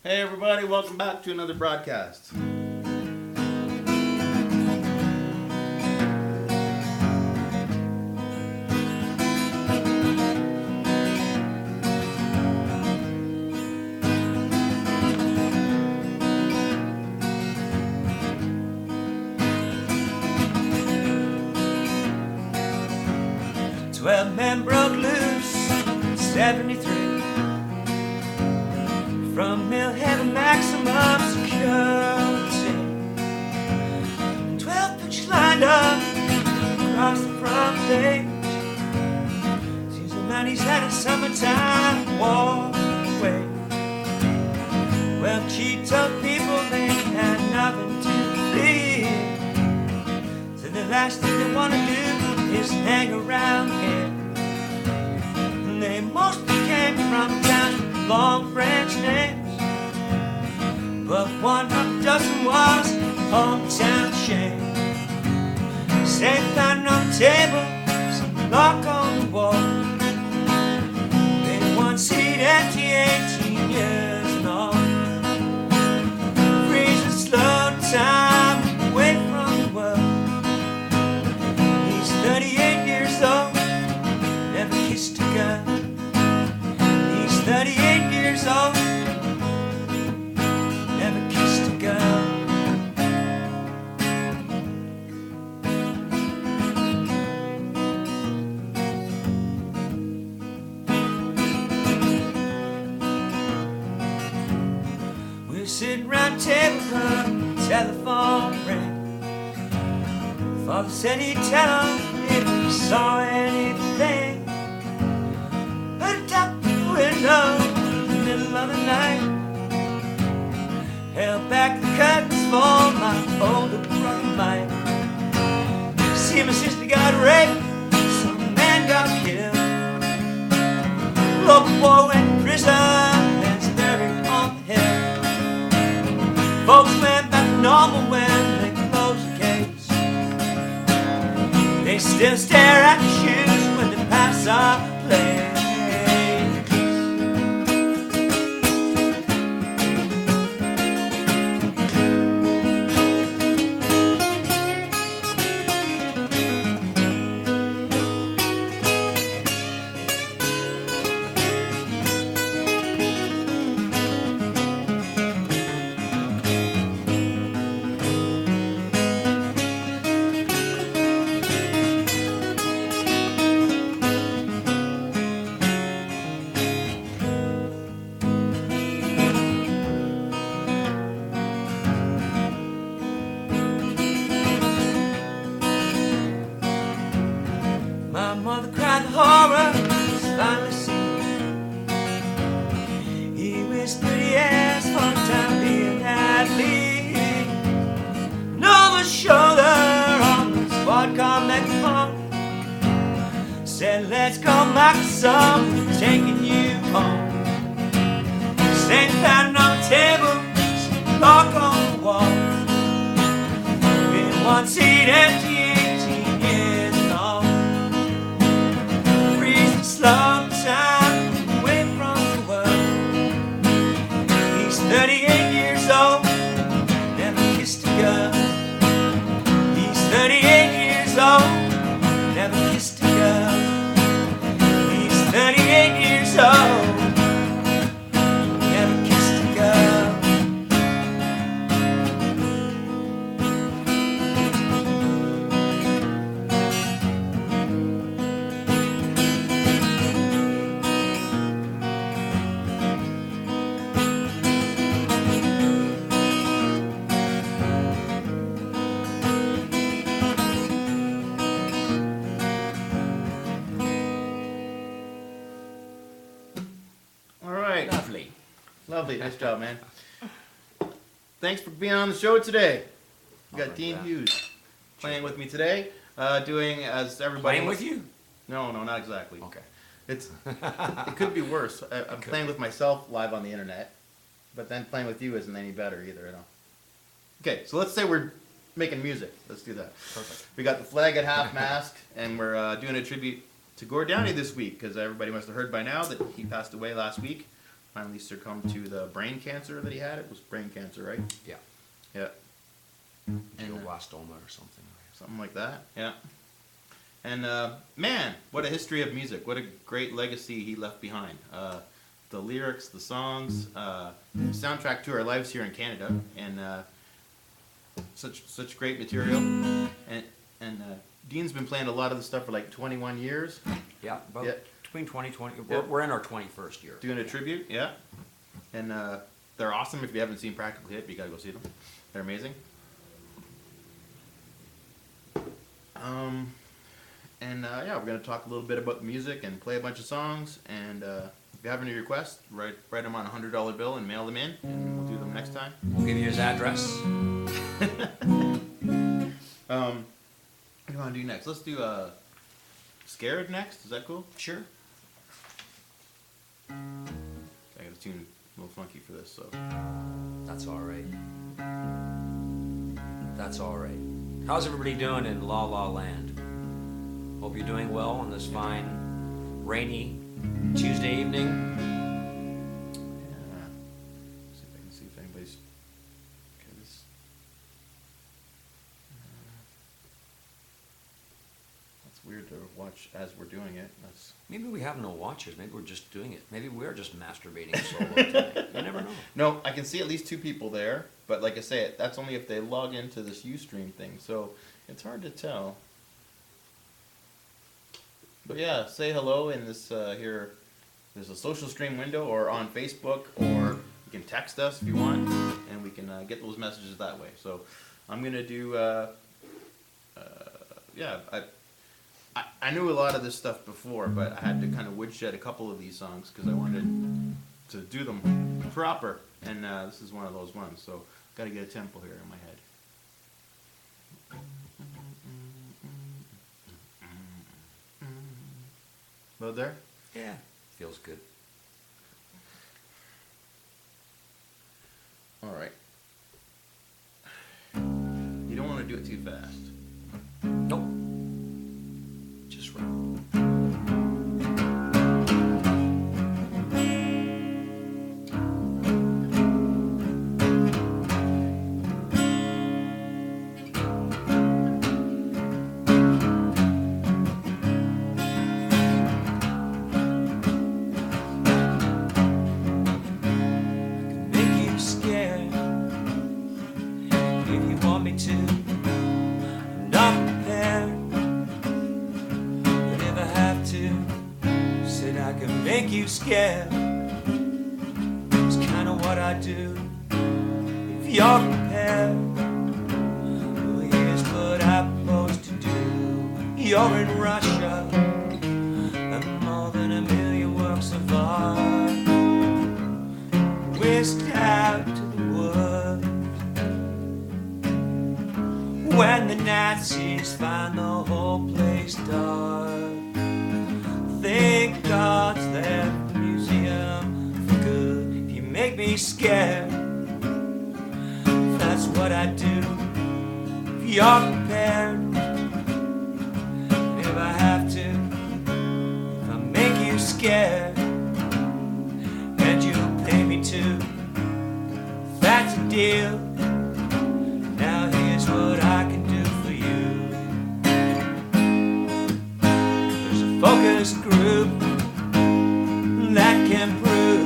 Hey everybody, welcome back to another broadcast. Twelve men broke loose in 73 from mill heaven maximum security. 12 pictures lined up across the front page. Seems the man he's had a summertime walk away. Well, she told people they had nothing to fear. So the last thing they want to do is hang around here. And they mostly came from towns with long French names, but one of dozen was hometown shame. Same pattern on the table, some lock on the wall. They one seat empty, 18 years and all. Freezing slow time away from the world. 38 years old, never kissed a girl. He's 38 years old, never kissed a girl. We're sitting round table, telephone ring. Father said he'd tell him if he saw anything. Heard a tap at the window in the middle of the night. Held back the curtains for my older brother Mike. See, my sister got raped, some man got killed. Local boy went to prison and's buried on the hill. Folks went back to normal when they closed the case. They still stare at the shoes when they pass our place. My mother cried the horror was finally seen. He was 30 years for the time being at least. And over his shoulder on the squad car megaphone said, let's go, Michael, son, we're taking you home. Same pattern on the table, some lock on the wall. In one seat empty, 18 years and all. Slow time away from the world. He's 38 years old, never kissed a girl. He's 38 years old, never kissed a girl. He's 38 years old, never kissed a girl. Lovely, nice job, man. Thanks for being on the show today. We got Dean Hughes playing with me today, doing as everybody. Playing with you? No, not exactly. Okay. It could be worse. I'm playing with myself live on the internet, but then playing with you isn't any better either. Okay, so let's say we're making music. Let's do that. Perfect. We got the flag at half-mast, and we're doing a tribute to Gord Downie this week, because everybody must have heard by now that he passed away last week. finally succumbed to the brain cancer that he had. It was brain cancer, right? Yeah. Yeah. And Glioblastoma or something. something like that. Yeah. And man, what a history of music! What a great legacy he left behind. The lyrics, the songs, soundtrack to our lives here in Canada, and such great material. And Dean's been playing a lot of the stuff for like 21 years. Yeah, about Yeah. between 2020. Yeah. We're in our 21st year. Doing a tribute, yeah. And they're awesome. If you haven't seen Practically Hip, you gotta go see them. They're amazing. Yeah, we're gonna talk a little bit about the music and play a bunch of songs. And if you have any requests, write them on a $100 bill and mail them in, and we'll do them next time. We'll give you his address. What do you want to do next? Let's do Scared next. Is that cool? Sure. I got a tune a little funky for this, so. That's all right. That's all right. How's everybody doing in La La Land? Hope you're doing well on this fine, rainy Tuesday evening. Yeah. See if I can see if anybody's. Okay, this. That's weird to watch as we're doing it. That's. Maybe we have no watchers. Maybe we're just doing it. Maybe we're just masturbating solo tonight. You never know. No, I can see at least 2 people there, but like I say, that's only if they log into this Ustream thing, so it's hard to tell. But yeah, say hello in this here. There's a social stream window, or on Facebook, or you can text us if you want, and we can get those messages that way. So I'm gonna do. Yeah, I knew a lot of this stuff before, but I had to kind of woodshed a couple of these songs because I wanted to do them proper, and this is one of those ones. So got to get a tempo here in my head. Load there? Yeah, feels good. All right. You don't want to do it too fast. Nope. Just right. Scared. It's kind of what I do. If you're prepared, well, here's what I'm supposed to do. You're in Russia, and more than 1 million works of art whisked out to the woods. When the Nazis find the whole place dark, thank God's there. Make me scared. That's what I do. If you're prepared, if I have to, if I make you scared, and you'll pay me too, that's a deal. Now here's what I can do for you. There's a focus group that can prove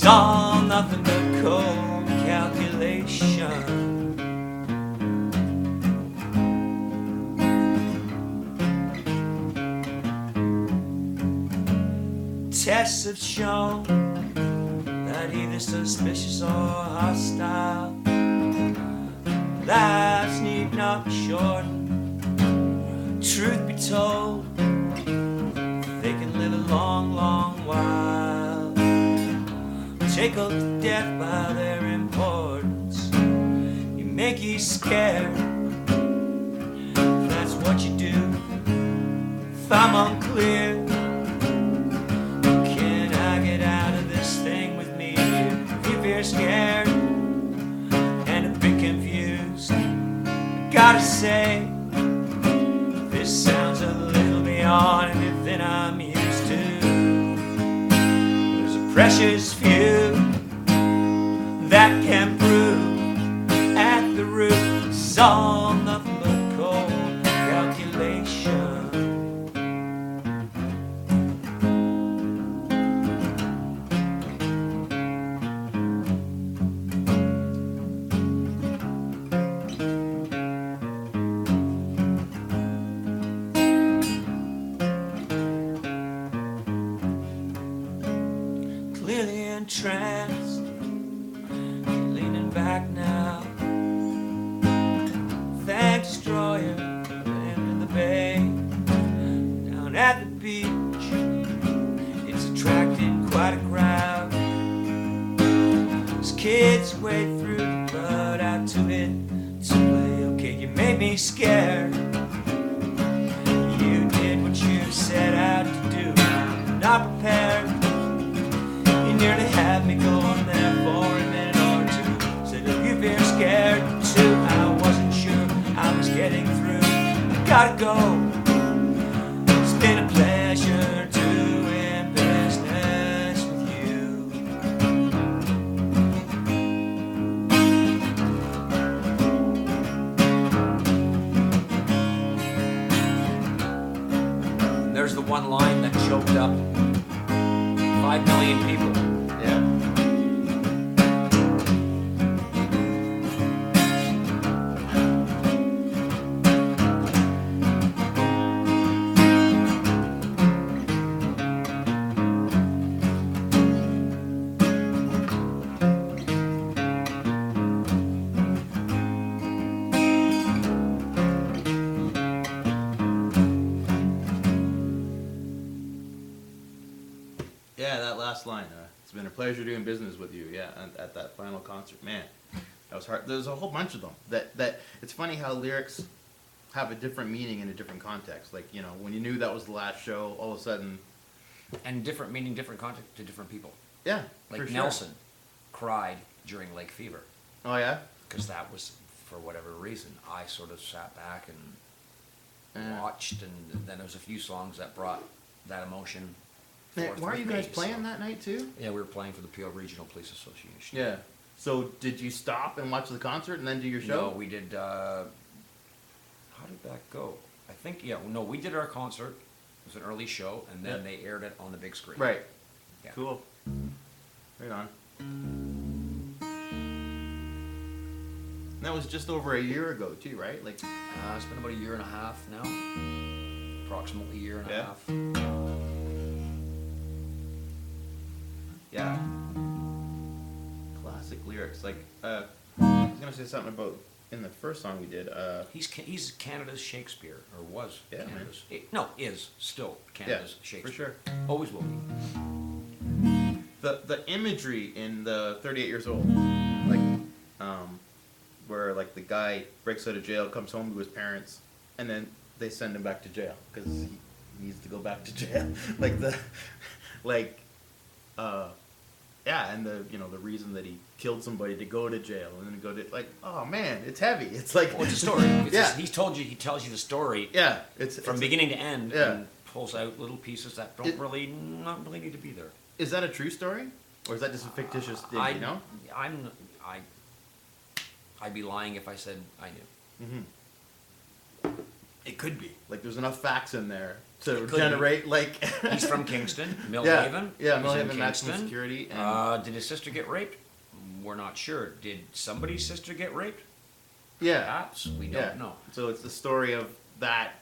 it's all nothing but cold calculation. Tests have shown that either suspicious or hostile lives need not be shortened. Truth be told, they can live a long, long while. Tickled to death by their importance. You make you scared. That's what you do. If I'm unclear, can I get out of this thing with me? If you feel scared and a bit confused, I gotta say, this sounds a little beyond anything I'm used to. precious few that can prove at the root is all nothing but cold calculation. Clearly entranced, leaning back now. Thank destroyer, land in the bay. Down at the beach, it's attracted quite a crowd. As kids wade through the blood out to it to play. Okay, you made me scared. You did what you set out to do. Not prepared. You nearly had me going there for a minute or two. Said, if you've been scared too, I wasn't sure I was getting through. I gotta go. It's been a pleasure doing business with you. There's the one line that choked up 5 million people. Yeah. Yeah, that last line. It's been a pleasure doing business with you. Yeah, at that final concert, man, that was hard. There's a whole bunch of them. That it's funny how lyrics have a different meaning in a different context. Like, you know, when you knew that was the last show, all of a sudden, And different meaning, different context to different people. yeah, Like for sure. Nelson cried during Lake Fever. Oh yeah. Because that was, for whatever reason, I sort of sat back and Yeah. watched, and then there was a few songs that brought that emotion Man, forth why are with you guys me, playing so- that night too? Yeah, we were playing for the Peel Regional Police Association. Yeah. So did you stop and watch the concert and then do your No, show? we did, how did that go? I think, yeah, no, we did our concert, it was an early show, and then Yeah. they aired it on the big screen. Right. Yeah. Cool. Right on. That was just over a year ago too, right? Like, It's been about a year and a half now, approximately a year and a Yeah. half. yeah. Classic lyrics. Like, I was gonna say something about in the first song we did. He's Canada's Shakespeare, or was Yeah, man. Canada's. No, is still Canada's Shakespeare. for sure. Always will be. The imagery in the 38 Years Old, like, where like the guy breaks out of jail, comes home to his parents, and then they send him back to jail because he needs to go back to jail. like the, like, yeah, and the the reason that he killed somebody to go to jail and then go to like, oh man, it's heavy. It's like Well, it's a story. It's Yeah. he tells you the story yeah, it's from it's beginning to end, Yeah. and pulls out little pieces that don't It- not really need to be there. Is that a true story, or is that just a fictitious thing? I You know? I'd be lying if I said I knew. It could be. Like, there's enough facts in there to It could generate like. He's from Kingston, Yeah, Millhaven. yeah, He's in Millhaven maximum Kingston. security. And Did his sister get raped? We're not sure. Did somebody's sister get raped? yeah, Perhaps. We yeah. don't know. So it's the story of that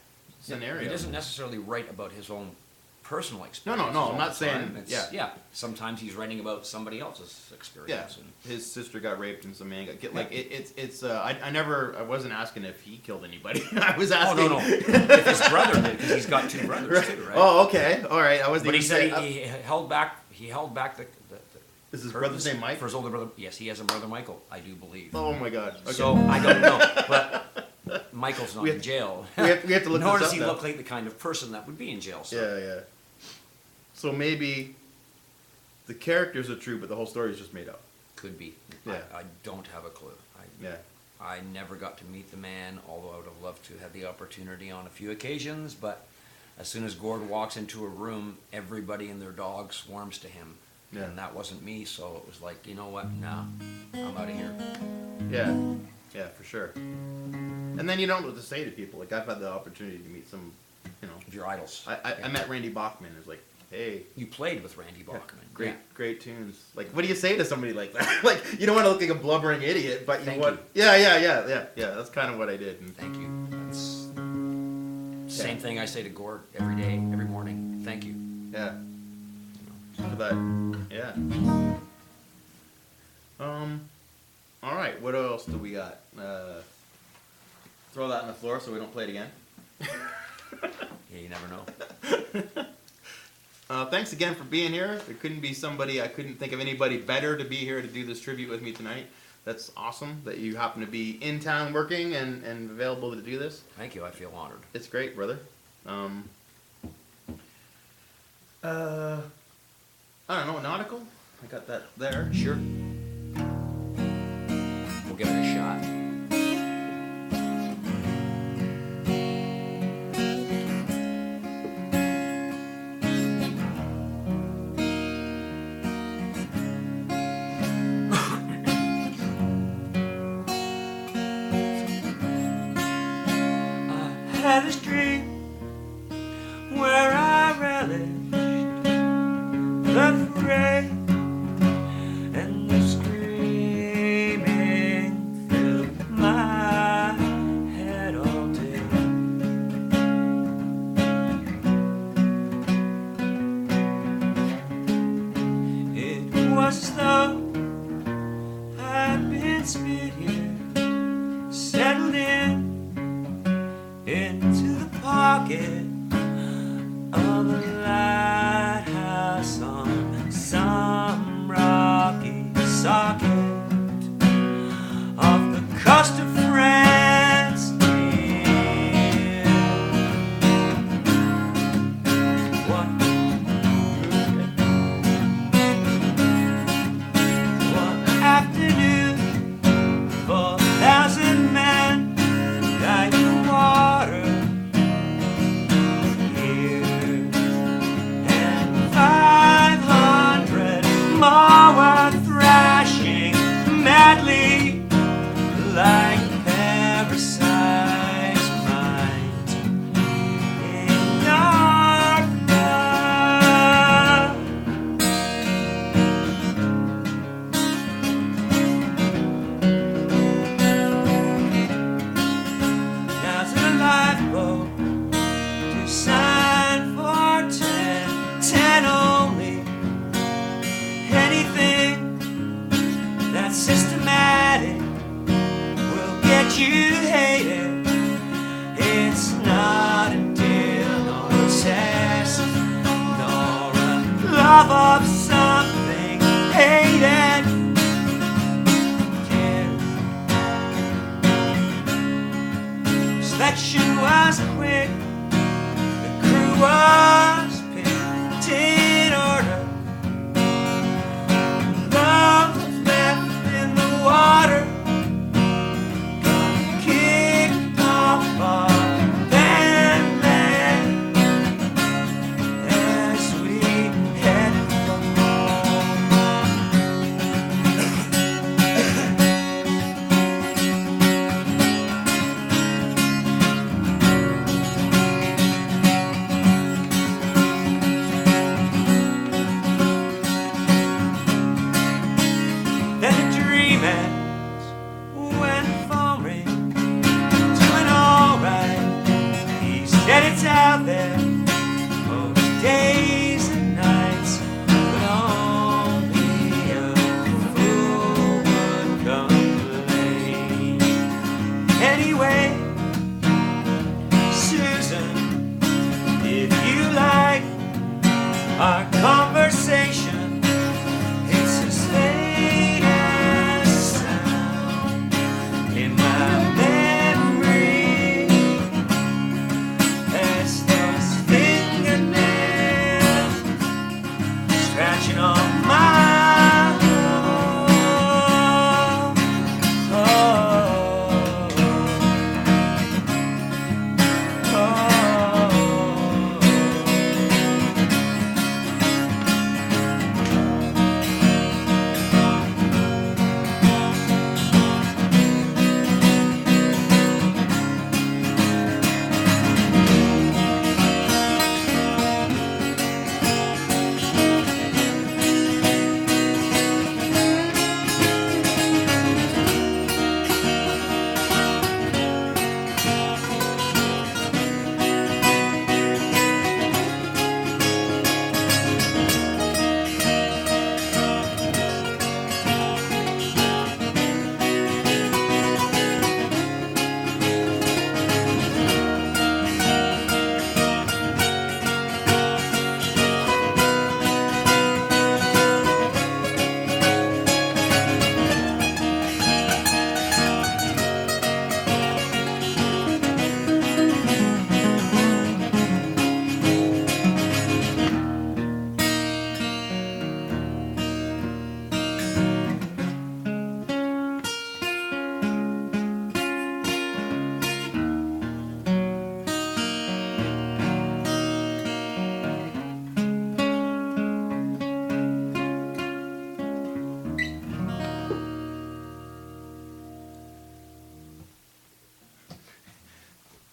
scenario. He doesn't necessarily write about his own personal No, experience. no, all I'm the not saying- time. Yeah. Sometimes he's writing about somebody else's Yeah, experience. And his sister got raped and some man got killed. Like it's. I wasn't asking if he killed anybody. I was oh asking. no. If his brother did, because he's got two brothers too, right? Oh, okay, all right. I wasn't. But he even said saying- he held back. He held back the Is his curtains brother's name Mike? for his older brother. Yes, he has a brother, Michael. I do believe. Oh my God. Okay. So I don't know, but Michael's not We in have- jail. we have to look Nor this does up he now. look like the kind of person that would be in jail. So. Yeah, yeah. So maybe the characters are true, but the whole story is just made up. Could be. Yeah. I don't have a clue. Yeah. I never got to meet the man, although I would have loved to have the opportunity on a few occasions. But as soon as Gord walks into a room, everybody and their dog swarms to him Yeah. And that wasn't me, so it was like, you know what? Nah, I'm out of here. Yeah, yeah, for sure. And then you don't know what to say to people. Like I've had the opportunity to meet some, you know, Of your idols. I met Randy Bachman. It was like, hey, You played with Randy Bachman. great, Yeah. great tunes. Like, what do you say to somebody like that? Like, you don't want to look like a blubbering idiot, but you Thank what? you. Yeah. That's kind of what I did. And Thank you. That's same thing I say to Gord every day, every morning. Thank you. yeah, but yeah. All right. What else do we got? Throw that on the floor so we don't play it again. Yeah, you never know. Thanks again for being here. There couldn't be somebody, I couldn't think of anybody better to be here to do this tribute with me tonight. That's awesome that you happen to be in town working and available to do this. Thank you. I feel honored. It's great, brother. I don't know, Nautical? I got that there. Sure. We'll give it a shot. Had this dream where I relished the fray and the screaming filled my head all day. It was as though I'd been spit here, settled into the pocket of a lighthouse on some rocky socket off the coast of France. Yeah. One afternoon, 4,000 men died in water here, and 500 more were thrashing madly like parasites might in darkness. Now's a lifeboat to sign for 10 only. Anything that's systematic will get you hated. It's not a deal nor a test nor a love of something hated. Yeah. Selection was quick, the crew was picked in order. Love was left in the water, got kicked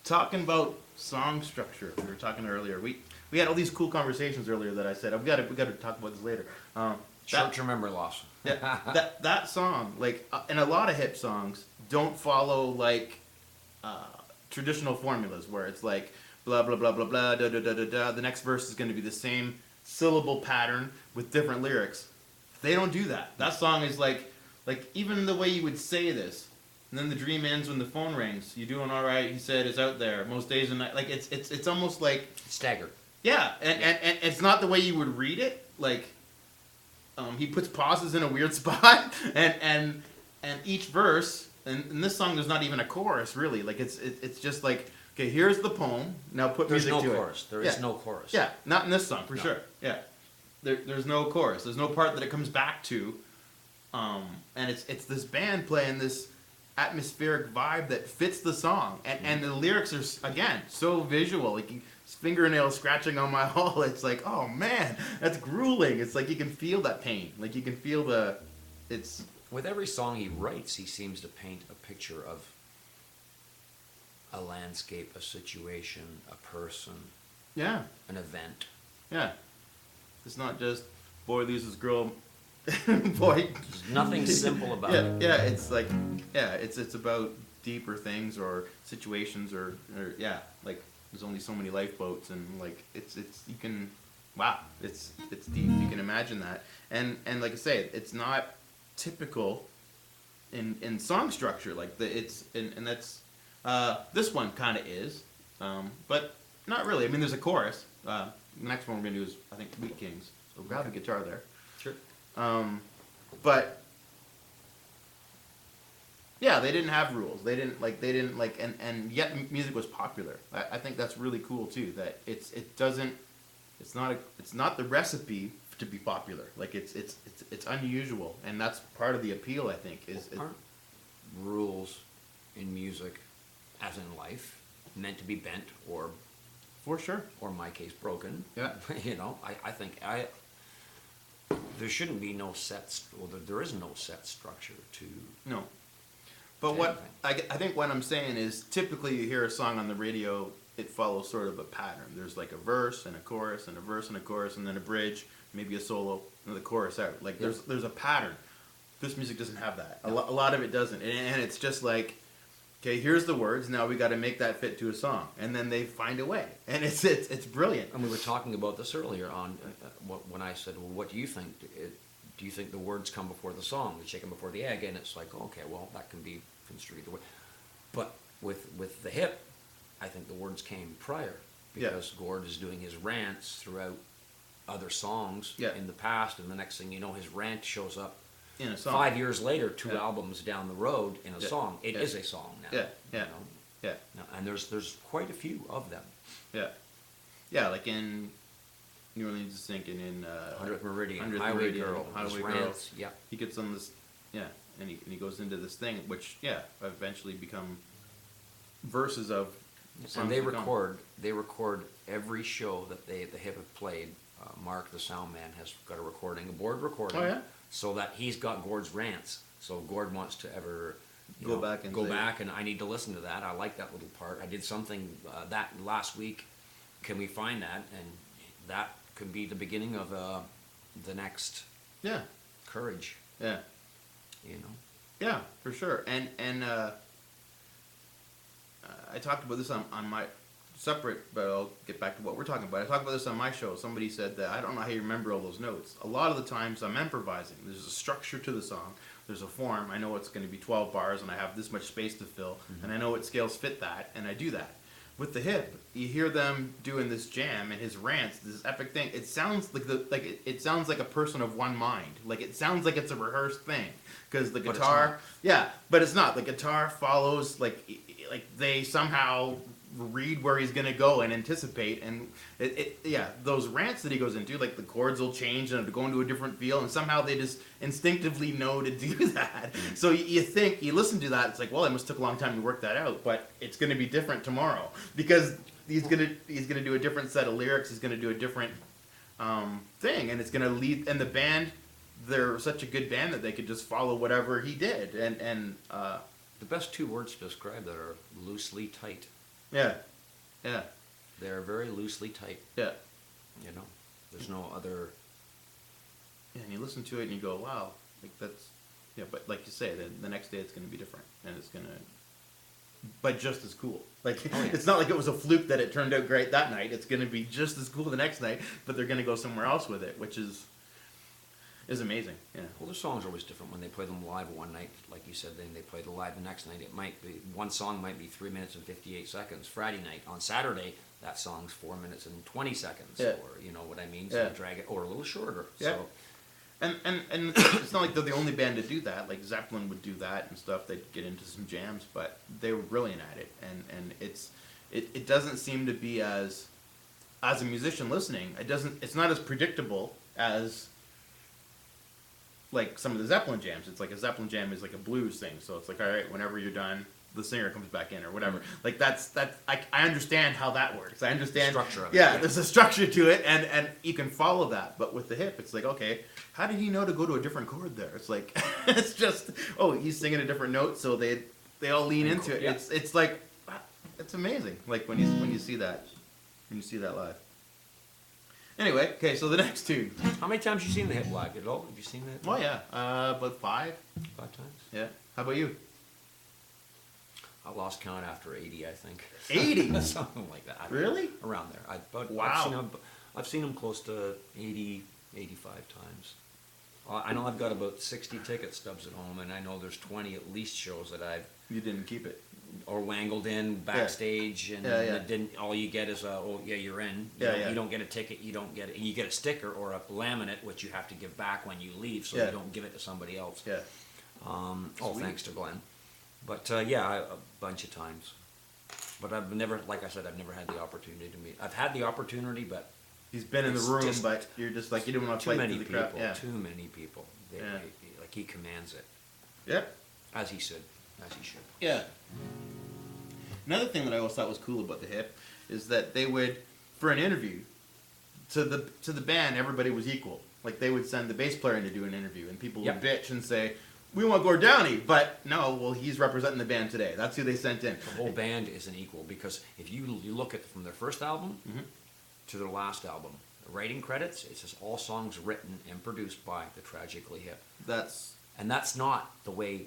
talking about song structure, we were talking earlier. We had all these cool conversations earlier that I said we got to talk about this later. Short-term memory loss. Yeah, that song, like, and a lot of hip songs don't follow like traditional formulas where it's like blah blah blah blah blah da da da da da. The next verse is going to be the same syllable pattern with different lyrics. They don't do that. That song is like even the way you would say this, and then the dream ends when the phone rings. You doing all right? He said it's out there most days and night. Like it's almost like Staggered. yeah, and it's not the way you would read it. Like he puts pauses in a weird spot, and each verse, and in this song there's not even a chorus really. Like it's just like, okay, here's the poem. Now put There's music no to chorus. it. There is no chorus. Yeah, not in this song for No. sure. Yeah, there's no chorus. There's no part that it comes back to, and it's this band playing this atmospheric vibe that fits the song, and the lyrics are again so visual. Like fingernail scratching on my hull. It's like, oh man, that's grueling. It's like you can feel that pain. Like you can feel it's With every song he writes, he seems to paint a picture of a landscape, a situation, a person, yeah, an event. yeah. It's not just boy loses girl, boy. There's nothing simple about Yeah, it. yeah. It's like it's about deeper things or situations or yeah, like there's only so many lifeboats and like it's you can it's deep. You can imagine that and like I say, it's not typical in song structure like and that's this one kind of is but not really. I mean, there's a chorus. The next one we're gonna do is I think Wheat Kings. So grab the guitar there. Sure. But yeah, they didn't have rules. They didn't like, and yet music was popular. I think that's really cool too. That it's not the recipe to be popular. Like it's unusual, and that's part of the appeal. I think is Aren't rules in music, as in life, meant to be bent or for sure. in my case, broken? Yeah. You know, I think there shouldn't be no there is no set structure to. No. But what I think what I'm saying is typically you hear a song on the radio, it follows sort of a pattern. There's like a verse and a chorus and a verse and a chorus and then a bridge, maybe a solo, and the chorus out. Like there's a pattern. This music doesn't have that. A lot of it doesn't. And it's just like, okay, here's the words. Now we got to make that fit to a song, and then they find a way, and it's brilliant. And we were talking about this earlier on when I said, "Well, what do you think? Do you think the words come before the song, the chicken before the egg?" And it's like, okay, well, that can be construed either way. But with the hip, I think the words came prior because Gord is doing his rants throughout other songs in the past, and the next thing you know, his rant shows up In a song. 5 years later, two albums down the road in a song. It is a song now. Yeah, yeah, you know? yeah. No, and there's quite a few of them. Yeah. Yeah, like in New Orleans is sinking in 100th Meridian, 100th Highway Meridian, Girl, Highway his Girl. rants, yeah. He gets on this, and he goes into this thing, which eventually become verses of songs And they to come. record every show that the Hip have played. Mark, the sound man, has got a board recording. Oh, yeah? So that he's got Gord's rants. So if Gord wants to ever Go back and go say- back, and I need to listen to that. I like that little part. I did something that last week. Can we find that? And that could be the beginning of the next Yeah, Courage. yeah, You know. yeah, for sure. And I talked about this on my separate, but I'll get back to what we're talking about. I talked about this on my show. Somebody said that I don't know how you remember all those notes. A lot of the times I'm improvising. There's a structure to the song. There's a form. I know it's going to be 12 bars, and I have this much space to fill, and I know what scales fit that, and I do that. With the Hip, you hear them doing this jam and his rants, this epic thing. It sounds like it sounds like a person of one mind. Like it sounds like it's a rehearsed thing because the But it's guitar, but it's not. The guitar follows like they somehow read where he's gonna go and anticipate, and those rants that he goes into, like the chords will change and go into a different feel, and somehow they just instinctively know to do that. So you think, you listen to that, it's like, well, it must took a long time to work that out, but it's gonna be different tomorrow because he's gonna do a different set of lyrics. He's gonna do a different thing, and it's gonna lead. And the band, they're such a good band that they could just follow whatever he did, and The best two words to describe that are loosely tight. Yeah. Yeah. They're very loosely tight. Yeah. You know, there's no other. Yeah, and you listen to it and you go, wow, like that's, yeah, but like you say, the next day it's going to be different, and it's going to, but just as cool. Like, Oh, yeah. it's not like it was a fluke that it turned out great that night. It's going to be just as cool the next night, but they're going to go somewhere else with it, which is amazing. Yeah. Well, the songs are always different when they play them live one night, like you said. Then they play the live the next night. It might be one song might be 3 minutes and 58 seconds. Friday night on Saturday, that song's 4 minutes and 20 seconds, Yeah. or you know what I mean. So Yeah. you drag it, or a little shorter. Yeah. So And it's not like they're the only band to do that. Like Zeppelin would do that and stuff. They'd get into some jams, but they were brilliant at it. And it doesn't seem to be as a musician listening, it's not as predictable as like some of the Zeppelin jams. It's like a Zeppelin jam is like a blues thing. So it's like, all right, whenever you're done, the singer comes back in or whatever. Like that's I understand how that works. I understand Structure of it, yeah, yeah. there's a structure to it, and you can follow that. But with the hip, it's like, okay, how did he know to go to a different chord there? It's like it's just, oh, he's singing a different note, so they all lean into it. Yeah. It's like it's amazing. Like when you see that live. Anyway, okay, so the next tune. how many times you seen the hip live at all? Have you seen that? Oh yeah, about 5. 5 times. Yeah. How about you? I lost count after 80, I think. 80? Something like that. I don't know. Really? Around there. Wow. I've seen them close to 80, 85 times. I know I've got about 60 ticket stubs at home, and I know there's 20 at least shows that I've You didn't keep it. or wangled in backstage, and Yeah, yeah. it didn't. All you get is oh yeah, you're in. You don't get a ticket. You don't get it. You get a sticker or a laminate, which you have to give back when you leave, so Yeah. you don't give it to somebody else. Yeah. Sweet. Thanks to Glenn. But a bunch of times. But I've never, like I said, I've never had the opportunity to meet. I've had the opportunity, but He's been in the It's room, just but you're just like, you didn't want to too fight many through the people. crowd. Yeah. Too many people. Yeah. Like he commands it, Yep. as he should. Yeah. Another thing that I always thought was cool about the hip is that they would, for an interview, to the band, everybody was equal. Like they would send the bass player in to do an interview, and people would bitch and say, "We want Gord Downie," but no, well, he's representing the band today. That's who they sent in. The whole band isn't equal, because if you look at from their first album to their last album, the writing credits, it says all songs written and produced by the Tragically Hip. And that's not the way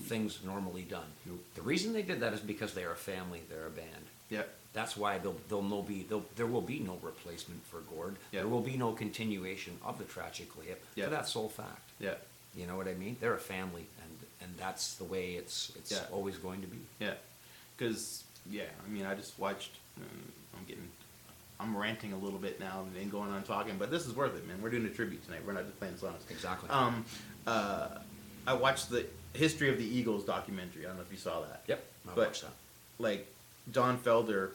things normally done. Nope. The reason they did that is because they are a family, they're a band. Yep. That's why there will be no replacement for Gord. Yeah. There will be no continuation of the Tragically Hip Yeah. for that sole fact. Yeah. You know what I mean? They're a family, and that's the way it's Yeah. always going to be. Yeah. Because I mean, I just watched. I'm ranting a little bit now and going on talking, but this is worth it, man. We're doing a tribute tonight. We're not just playing songs. Exactly. I watched the History of the Eagles documentary. I don't know if you saw that. Yep, I But, watched that. Like, Don Felder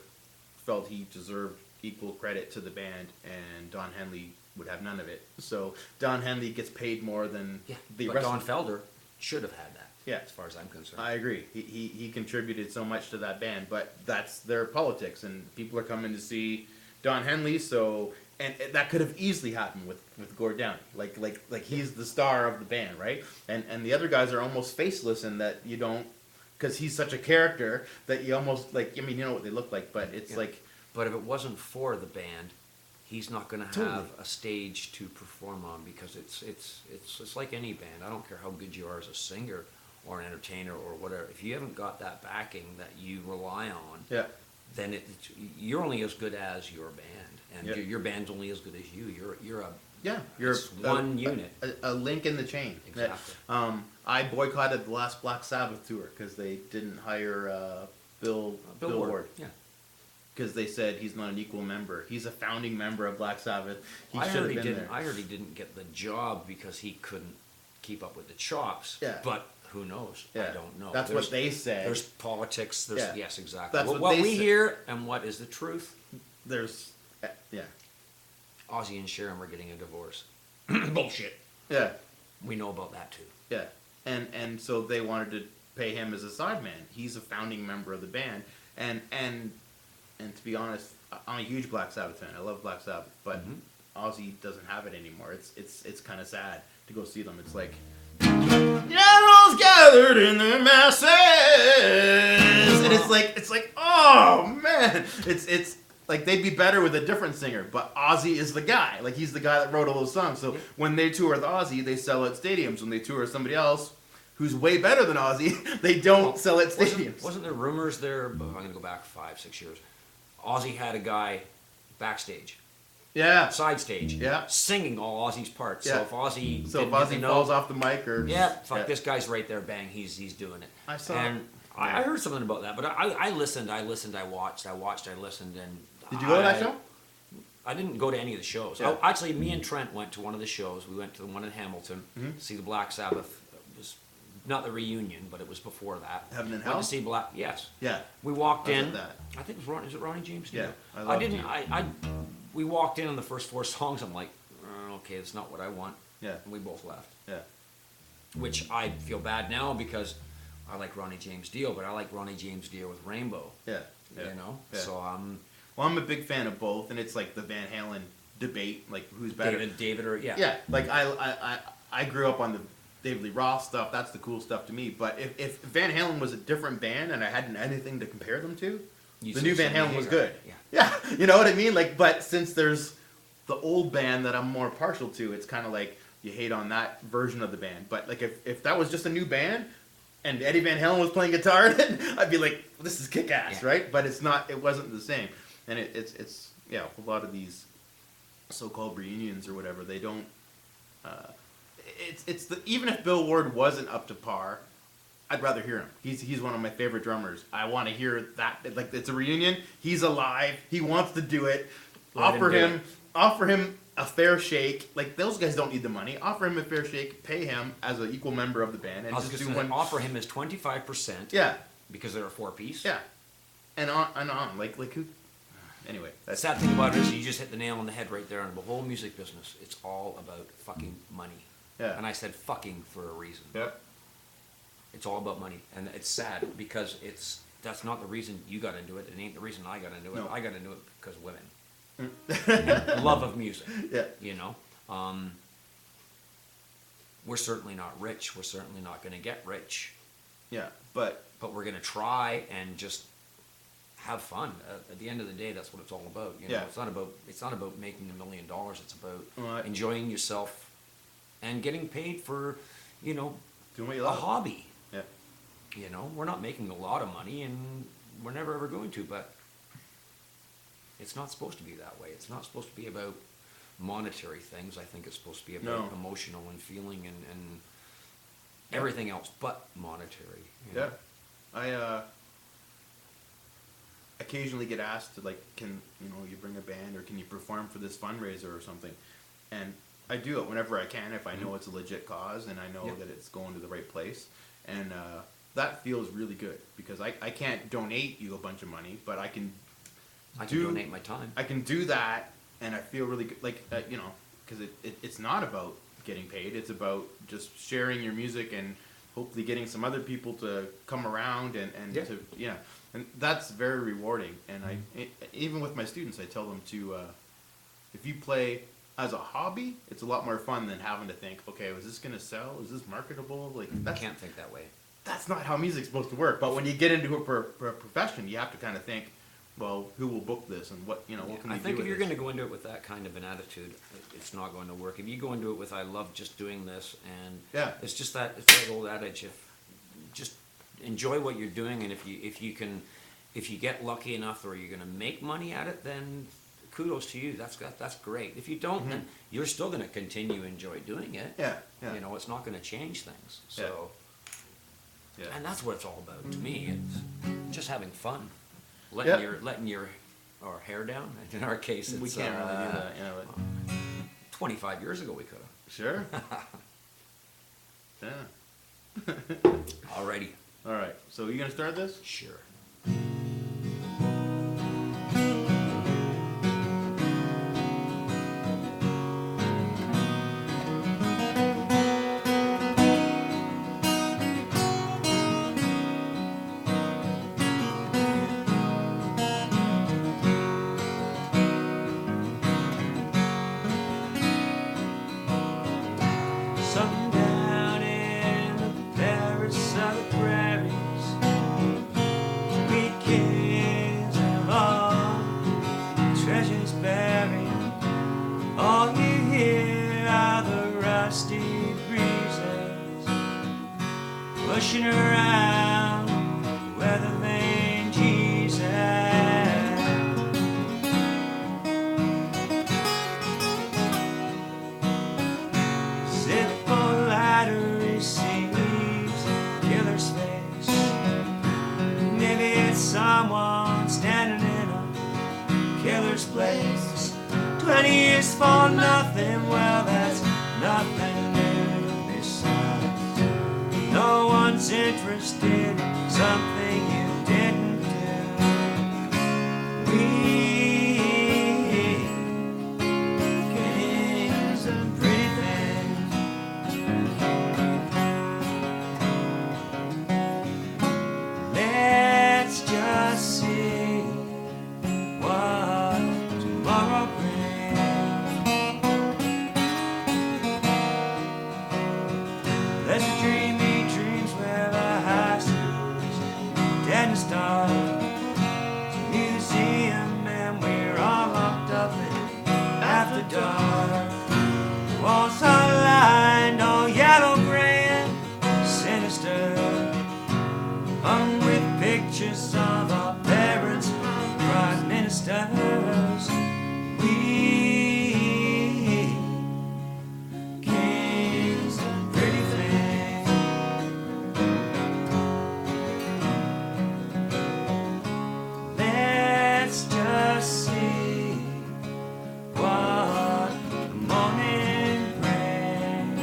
felt he deserved equal credit to the band, and Don Henley would have none of it. So Don Henley gets paid more than the but rest. Don Felder should have had that. Yeah. As far as I'm concerned. I agree. He contributed so much to that band, but that's their politics, and people are coming to see Don Henley. So, and that could have easily happened with Gord Downie. Like he's the star of the band, right? And the other guys are almost faceless in that you don't, because he's such a character that you almost like. I mean, you know what they look like, but it's like. But if it wasn't for the band, he's not going to have Totally. a stage to perform on, because it's like any band. I don't care how good you are as a singer or an entertainer or whatever. If you haven't got that backing that you rely on, Yeah. then you're only as good as your band, and Yeah. your band's only as good as you. You're a Yeah, you're It's one unit. a link in the chain. Exactly. I boycotted the last Black Sabbath tour because they didn't hire Bill Ward. Yeah. Because they said he's not an equal member. He's a founding member of Black Sabbath. He I should heard have he been didn't. there. I heard he didn't get the job because he couldn't keep up with the chops. Yeah. But who knows? Yeah. I don't know. That's what they said. There's politics. Yeah. Yes, exactly. That's what what they we said. hear and what is the truth. There's, yeah, Ozzy and Sharon were getting a divorce. Bullshit. yeah, We know about that too. yeah. And so they wanted to pay him as a sideman. He's a founding member of the band. And to be honest, I'm a huge Black Sabbath fan. I love Black Sabbath, but Ozzy doesn't have it anymore. It's kind of sad to go see them. It's like generals gathered in their masses, and it's like, oh man, it's like they'd be better with a different singer, but Ozzy is the guy. Like he's the guy that wrote all those songs. So when they tour with Ozzy, they sell at stadiums. When they tour with somebody else who's way better than Ozzy, they don't sell at stadiums. Wasn't there rumors there? I'm going to go back 5-6 years. Ozzy had a guy backstage. Yeah. Side stage. Yeah. Singing all Ozzy's parts. Yeah. So if Ozzy falls off the mic or this guy's right there, bang, he's doing it. I saw and I heard something about that, but I listened, I watched, I listened, and did you go to that show? I didn't go to any of the shows. Yeah. Actually, me and Trent went to one of the shows. We went to the one in Hamilton to see the Black Sabbath. It was not the reunion, but it was before that. Heaven and Went Hell? to see Black. Yes. Yeah. We walked I was in. at that. I think it was Ronnie. Is it Ronnie James? Yeah. I didn't. We walked in on the first 4 songs. I'm like, okay, that's not what I want. Yeah. And we both left. Yeah. Which I feel bad now because I like Ronnie James Dio, but I like Ronnie James Dio with Rainbow. Yeah. Yeah. You know. Yeah. So well, I'm a big fan of both, and it's like the Van Halen debate, like who's better. David, or yeah. Yeah. Like I grew up on the David Lee Roth stuff. That's the cool stuff to me. But if Van Halen was a different band and I hadn't anything to compare them to, the new Van Halen was good. Yeah. Yeah. You know what I mean? Like, but since there's the old band that I'm more partial to, it's kind of like you hate on that version of the band. But like if that was just a new band and Eddie Van Halen was playing guitar, then I'd be like, well, this is kick ass, Yeah. right? But it's not. It wasn't the same. And it's a lot of these so-called reunions or whatever, they don't. It's the even if Bill Ward wasn't up to par, I'd rather hear him. He's one of my favorite drummers. I want to hear that. Like it's a reunion. He's alive. He wants to do it. Offer him a fair shake. Like those guys don't need the money. Offer him a fair shake. Pay him as an equal member of the band, and just do one. Offer him his 25%. Yeah. Because they're a 4-piece. Yeah. And on. Like who? Anyway, The sad thing about it is you just hit the nail on the head right there. In the whole music business, it's all about fucking money. Yeah. And I said fucking for a reason. Yep. It's all about money, and it's sad because that's not the reason you got into it. It ain't the reason I got into it. No. I got into it because of women. Love of music. Yeah. You know, we're certainly not rich. We're certainly not going to get rich. Yeah, but we're going to try and just have fun. At the end of the day, that's what it's all about. You know, Yeah. It's not about making $1 million. It's about Right. enjoying yourself and getting paid for, you know, doing what you a love. hobby. Yeah. You know, we're not making a lot of money, and we're never ever going to. But it's not supposed to be that way. It's not supposed to be about monetary things. I think it's supposed to be about emotional and feeling and everything else but monetary. You know? Yeah. I occasionally get asked to can you bring a band or can you perform for this fundraiser or something, and I do it whenever I can if I know it's a legit cause and I know that it's going to the right place, and that feels really good because I can't donate you a bunch of money, but I can donate my time. I can do that, and I feel really good, because it's not about getting paid. It's about just sharing your music and hopefully getting some other people to come around and and that's very rewarding. And even with my students, I tell them to if you play as a hobby, it's a lot more fun than having to think, okay, is this going to sell? Is this marketable? Like I can't think that way. That's not how music's supposed to work. But when you get into a profession, you have to kind of think, well, who will book this and what can we do? I think if you're this? going to go into it with that kind of an attitude, it's not going to work. If you go into it with I love just doing this, and it's just it's that old adage, if just enjoy what you're doing, and if you get lucky enough or you're going to make money at it, then kudos to you. That's great. If you don't, then you're still going to continue to enjoy doing it. Yeah. You know, it's not going to change things. So, yeah. And that's what it's all about to me. It's just having fun, letting your hair down. In our case, it's, we can't really do that. 25 years ago, we could have. Sure. Yeah. Alrighty. All right. So you gonna start this? Sure. Sundown in the Paris of the prairies, pushing around weather vane Jesus. Zippo ladder receives killer space. Maybe it's someone standing in a killer's place. 20 years for nothing, well that's nothing new besides. No one's interested in something you didn't do. We kings and pretty things. Let's just see what tomorrow brings. Let's dreamy dreams where the high school's dead and starved. It's a museum and we're all locked up in after dark. The walls are lined all yellow, gray and sinister, hung with pictures of our parents, prime ministers. We kings and pretty things. Let's just see what the morning brings.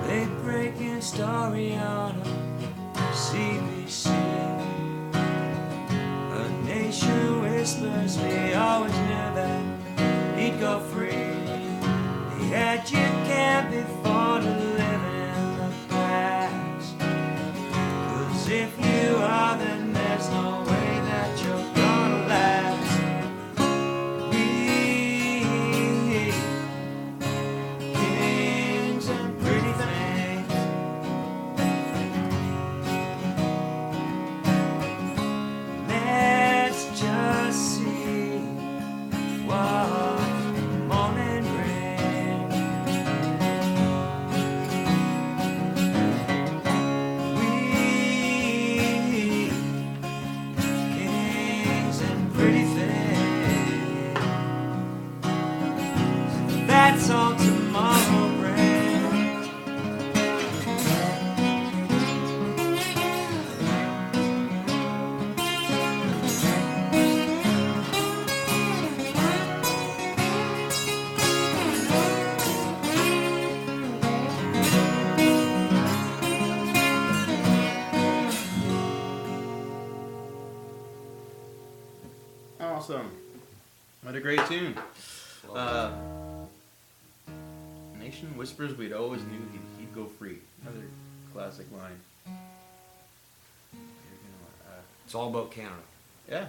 Late breaking story on a CBC. A nation whispers we always knew that he'd go free. He had you can't be for to live in the past. 'Cause if you are, then there's no way that you're gonna last. We kings and pretty things. Let's just see what morning brings. We kings and pretty things. That's all tomorrow brings. Awesome. What a great tune. Nation whispers we'd always knew he'd go free. Another classic line. It's all about Canada. Yeah.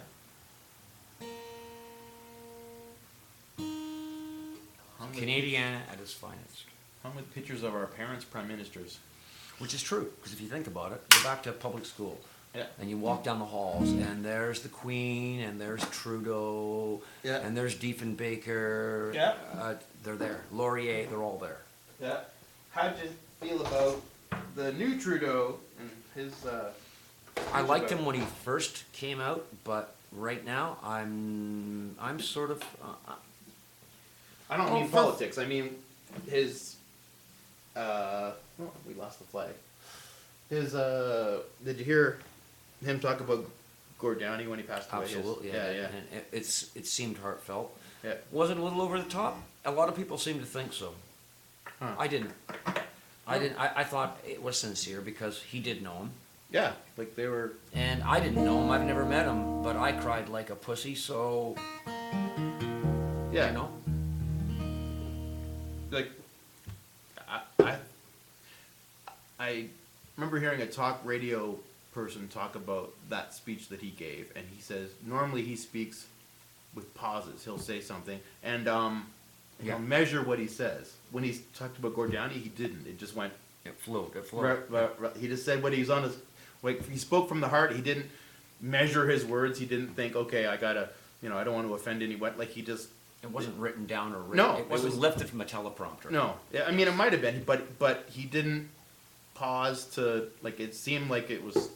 Canadian at its finest. Hung with pictures of our parents' prime ministers. Which is true, because if you think about it, go back to public school. Yeah. And you walk down the halls, and there's the Queen, and there's Trudeau, Yeah. and there's Diefenbaker. Yeah. They're there. Laurier, they're all there. Yeah. How'd you feel about the new Trudeau and his? I liked him when he first came out, but right now I'm sort of. I don't mean politics. I mean his. Oh, we lost the flag. His. Did you hear him talk about Gord Downie when he passed away? Absolutely, Yeah. And it seemed heartfelt. Yeah. Was it a little over the top? A lot of people seem to think so. Huh. I didn't. I thought it was sincere because he did know him. Yeah, like they were. And I didn't know him. I've never met him, but I cried like a pussy. So. Yeah. You know. I remember hearing a talk radio person talk about that speech that he gave, and he says normally he speaks with pauses. He'll say something, and he'll measure what he says. When he talked about Gord Downie, he didn't. It just went. It flowed. It flowed. He just said what he's on his. Like he spoke from the heart. He didn't measure his words. He didn't think, okay, I gotta, I don't want to offend anyone. Like he just. It wasn't written down or written. No, it wasn't lifted from a teleprompter. No, yeah, I mean it might have been, but he didn't pause to like. It seemed like it was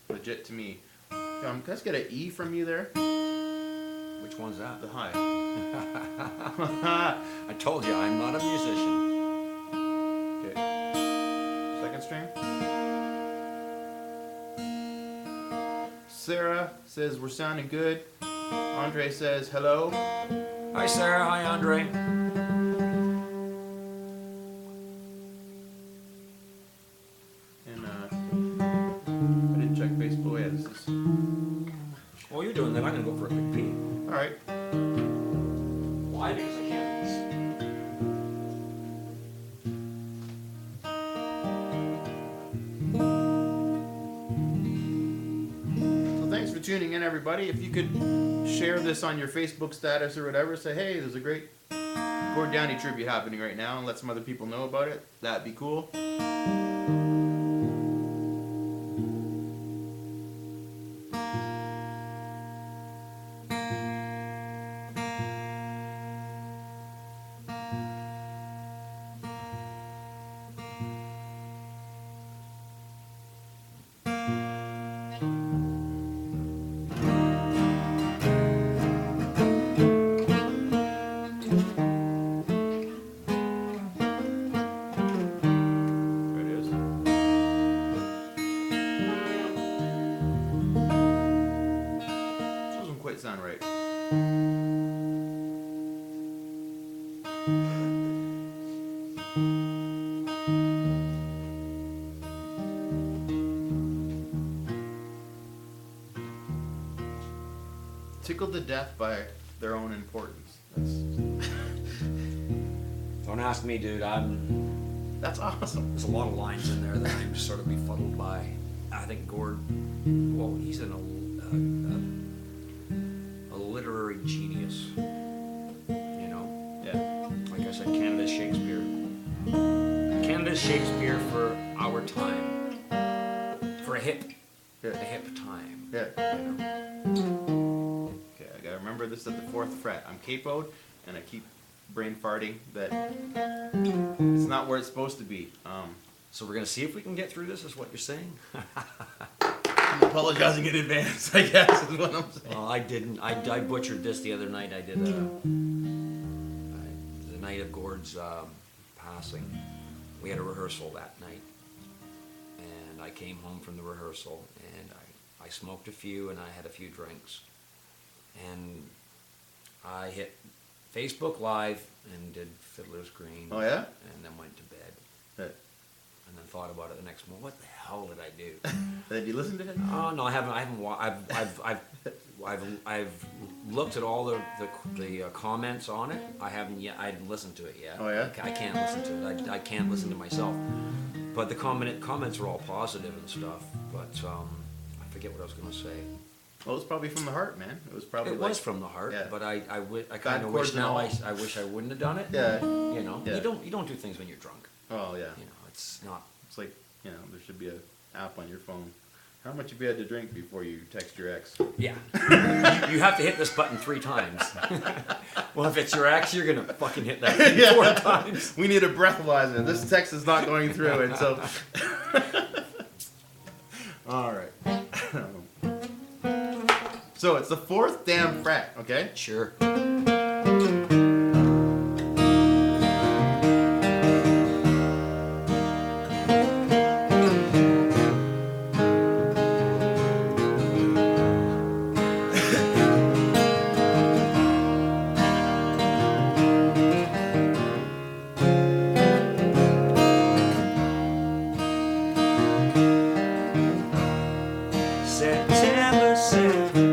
legit to me. Can I just get an E from you there? Which one's that? The high. I told you I'm not a musician. Okay. Second string. Sarah says we're sounding good. Andre says hello. Hi Sarah. Hi Andre. And I didn't check Facebook. Yeah, this is. While you're doing that, I'm gonna go for a quick pee. All right. Why? Because I can't. Thanks for tuning in, everybody. If you could share this on your Facebook status or whatever, say, hey, there's a great Gord Downie tribute happening right now, and let some other people know about it. That'd be cool. Sound right. Tickled to death by their own importance. Don't ask me, dude. That's awesome. There's a lot of lines in there that I'm sort of befuddled by. I think Gord, well, he's a literary genius. Yeah. Like I said, Canada's Shakespeare. Canada's Shakespeare for our time. For a hip time. Yeah. Okay, I gotta remember this at the 4th fret. I'm capoed, and I keep brain farting that it's not where it's supposed to be. So we're gonna see if we can get through this, is what you're saying? I'm apologizing in advance, I guess, is what I'm saying. Well, I didn't. I butchered this the other night. I did the night of Gord's passing. We had a rehearsal that night, and I came home from the rehearsal, and I smoked a few, and I had a few drinks, and I hit Facebook Live and did Fiddlers Green. Oh yeah? And then went to bed. Yeah. And then thought about it the next morning. What the hell did I do? Did you listen to it? Oh no, I haven't. I've looked at all the comments on it. I haven't yet. I haven't listened to it yet. Oh yeah. I can't listen to it. I can't listen to myself. But the comments are all positive and stuff. But I forget what I was going to say. Well, it was probably from the heart, man. It was probably. It was from the heart. Yeah. But I kind of wish now. I wish I wouldn't have done it. Yeah. You know. Yeah. You don't do things when you're drunk. Oh yeah. You know. It's not. It's like, there should be an app on your phone. How much have you had to drink before you text your ex? Yeah. You have to hit this button 3 times. Well, if it's your ex, you're going to fucking hit that 4 times. We need a breathalyzer. This text is not going through, and so... All right. So it's the 4th damn fret, okay? Sure. September 17.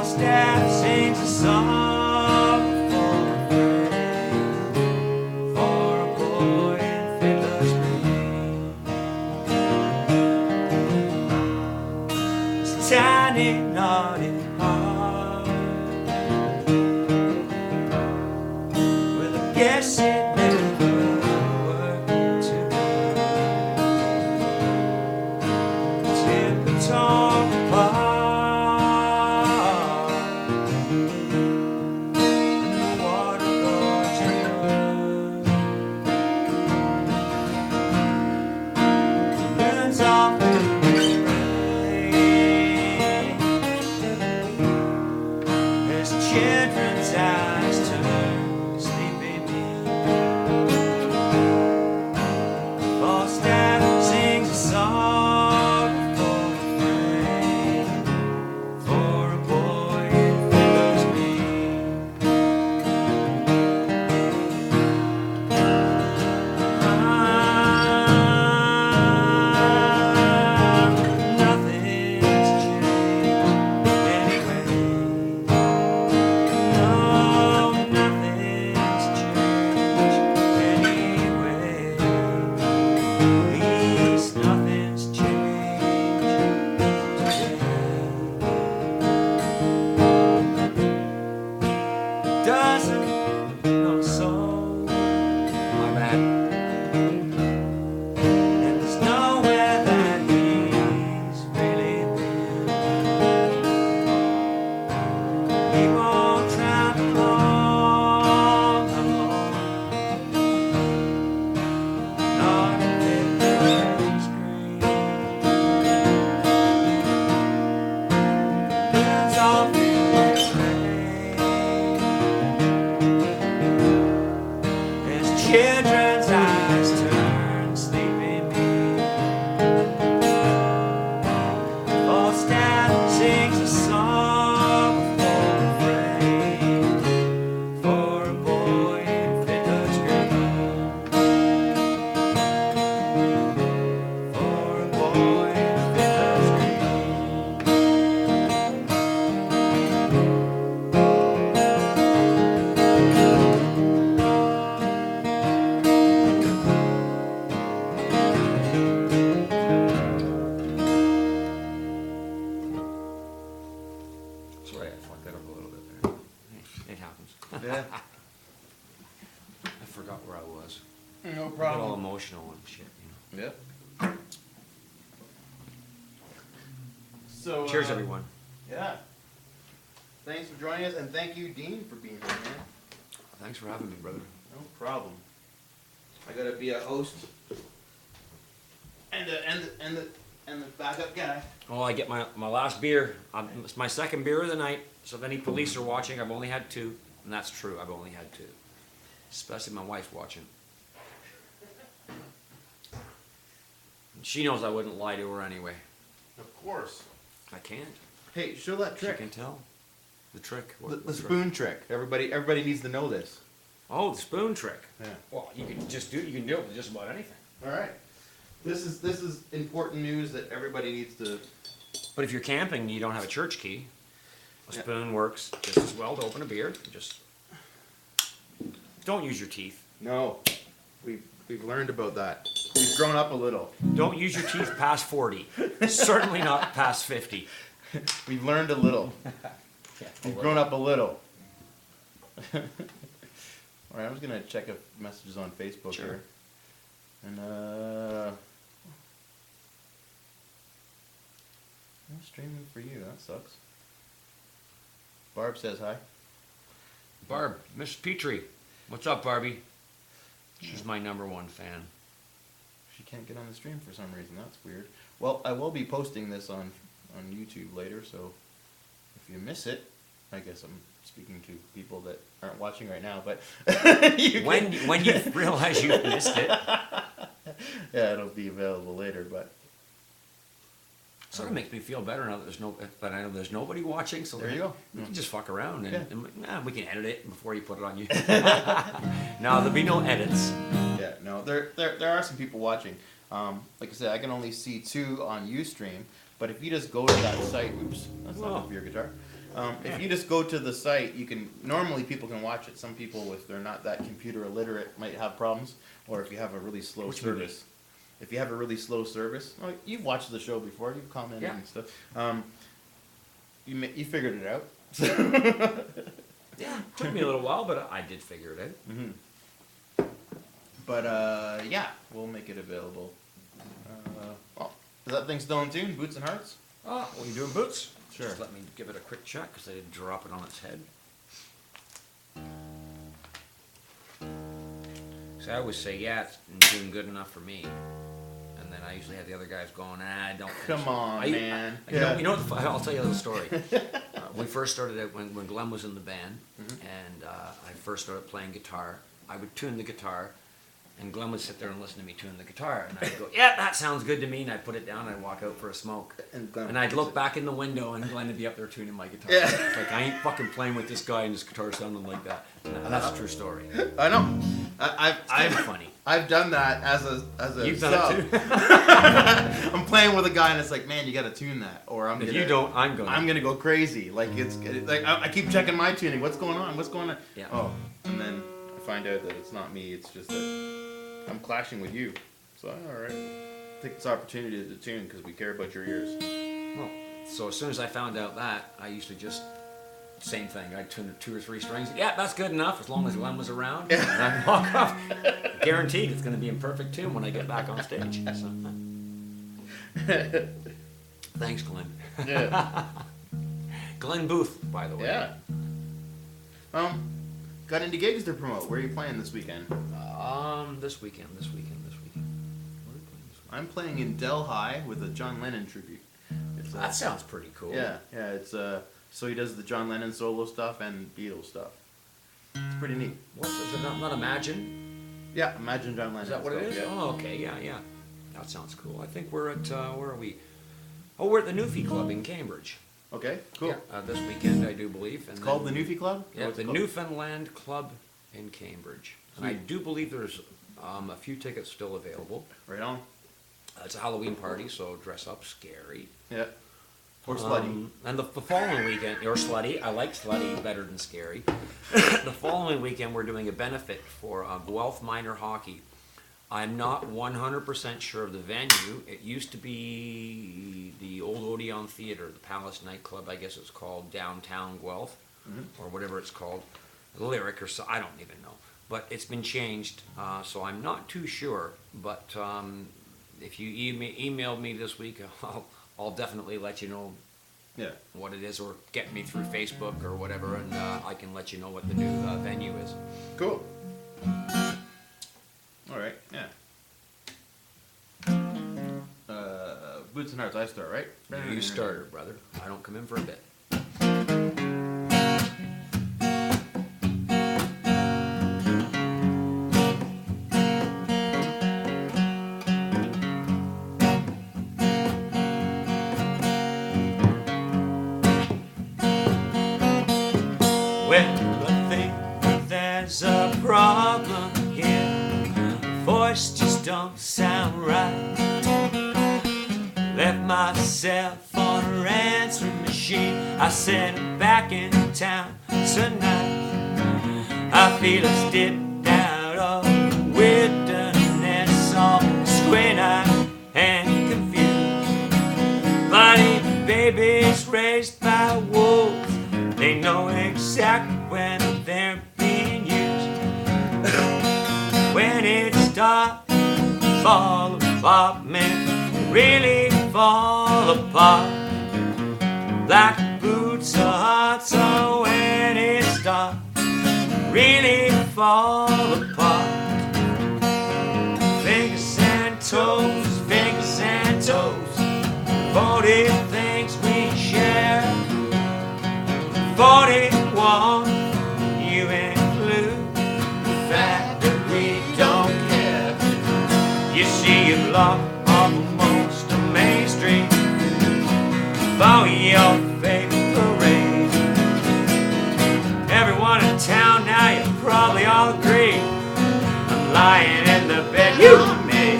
Falstaff sings a song for a friend, for a boy in Fiddler's Green. His tiny naughty heart, with a guess it never worked to tip and talk apart, and the water gorged her. Moon's off in the rain, as children's eyes turn sleepy mean. Falstaff sings a song for a friend, for a boy in Fiddler's Green. Nothing's changed anyway. No, nothing's changed anyway. At least nothing's changed today. Doesn't no soul, My bad. and there's nowhere that he's really been. He won't travel along alone, not in Fiddler's Green. Moon's off in the rain, as children's eyes turn sleepy mean. Falstaff sings a song for a friend, for a boy in Fiddler's Green. For a boy in Fiddler's Sorry, I fucked that up a little bit there. It happens. Yeah. I forgot where I was. No I got all problem. emotional and shit, you Yep. So, know. Cheers, everyone. Yeah. Thanks for joining us, and thank you, Dean, for being here, man. Thanks for having me, brother. No problem. I gotta be a host and the backup guy. Oh, I get my last beer. It's my second beer of the night. So if any police are watching, I've only had two, and that's true. I've only had two. Especially my wife's watching. And she knows I wouldn't lie to her anyway. Of course. I can't. Hey, show that She trick. can tell. The trick. The What trick? spoon trick. Everybody needs to know this. Oh, the spoon trick. Yeah. Well, you can just do. You can do it with just about anything. All right. This is important news that everybody needs to. But if you're camping and you don't have a church key, a Yeah. spoon works just as well to open a beer. Just don't use your teeth. No, we've learned about that. We've grown up a little. Don't use your teeth past 40. Certainly not past 50. We've learned a little. We've grown up a little. All right, I'm just gonna check if messages on Facebook Sure. here. And no streaming for you. That sucks. Barb says hi. Barb, Miss Petrie. What's up, Barbie? She's my #1 fan. She can't get on the stream for some reason. That's weird. Well, I will be posting this on YouTube later, so if you miss it, I guess I'm speaking to people that aren't watching right now, but When you realize you've missed it, yeah, it'll be available later. But sort of makes me feel better now that but I know there's nobody watching. So there you go. We can just fuck around Yeah. and we can edit it before you put it on you. No, there'll be no edits. Yeah, no, there are some people watching. Like I said, I can only see 2 on Ustream, but if you just go to that site, oops, that's not Whoa. good for your guitar. If you just go to the site, you can, normally people can watch it. Some people, if they're not that computer illiterate, might have problems. Or if you have a really slow Which would be? service. If you have a really slow service, well, you've watched the show before, you've commented Yeah. and stuff. You figured it out. Yeah, took me a little while, but I did figure it out. Mm-hmm. But yeah, we'll make it available. Well, is that thing still in tune? Boots and Hearts? Oh, what are you doing, Boots? Sure. Just let me give it a quick check because I didn't drop it on its head. So I always say, yeah, it's doing good enough for me. And then I usually have the other guys going, I don't think Come so. on, man. You know what, I'll tell you a little story. We first started out when Glenn was in the band, and I first started playing guitar. I would tune the guitar, and Glenn would sit there and listen to me tune the guitar, and I'd go, yeah, that sounds good to me, and I'd put it down, and I'd walk out for a smoke. And I'd look back in the window, and Glenn would be up there tuning my guitar. Yeah. It's like, I ain't fucking playing with this guy and his guitar sounding like that. And that's a true story. I know. It's funny. I've done that as a You've sub. done it too? I'm playing with a guy and it's like, man, you gotta tune that, or If you don't, I'm going. I'm gonna go crazy. Like it's like I keep checking my tuning. What's going on? What's going on? Yeah. Oh, and then I find out that it's not me. It's just that I'm clashing with you. So all right, take this opportunity to tune because we care about your ears. Well, so as soon as I found out that, I used to just, same thing, I'd tune 2 or 3 strings. Yeah, that's good enough as long as Glenn was around. Yeah. And I'd walk off. Guaranteed it's going to be in perfect tune when I get back on stage. So, thanks, Glenn. Yeah. Glenn Booth, by the way. Yeah. Got any gigs to promote? Where are you playing this weekend? This weekend. What are we playing this weekend? I'm playing in Delhi with a John Lennon tribute. It's, That sounds pretty cool. Yeah. It's so he does the John Lennon solo stuff and Beatles stuff. It's pretty neat. What's is it? Not Imagine? Yeah, Imagine John Lennon. Is that what it is? Yeah. Oh, okay. Yeah. That sounds cool. I think we're at, where are we? Oh, we're at the Newfie Club in Cambridge. Okay, cool. Yeah, this weekend, I do believe. And It's called the Newfie Club? Yeah, What's the it called? Newfoundland Club in Cambridge. And I Sweet. do believe there's a few tickets still available. Right on. It's a Halloween party, so dress up scary. Yeah. Or slutty. And the following weekend, or slutty, I like slutty better than scary. The following weekend, we're doing a benefit for Guelph Minor Hockey. I'm not 100% sure of the venue. It used to be the old Odeon Theater, the Palace nightclub, I guess it's called, downtown Guelph, or whatever it's called, Lyric or so, I don't even know. But it's been changed, so I'm not too sure. But if you emailed me this week, I'll definitely let you know Yeah. what it is, or get me through Facebook or whatever, and I can let you know what the new venue is. Cool. All right, yeah. Boots and Hearts, I start, right? You starter, brother. I don't come in for a bit. Well, I think there's a problem here. Voice just don't sound right. Left myself on her answering machine. I sent her back in town tonight. I feel I stepped out of the wilderness, all square-eyed and confused. But even babies raised by wolves, they know exactly when they're being used. When it starts to fall apart, man, really fall apart. Like boots or hearts, or when it starts to really fall apart. Fingers and toes, 40 things we share. 41, you include the fact that we don't care. You see, you've lost almost a Main Street for your favorite parade. Everyone in town now, you probably all agree, I'm lying in the bed you made.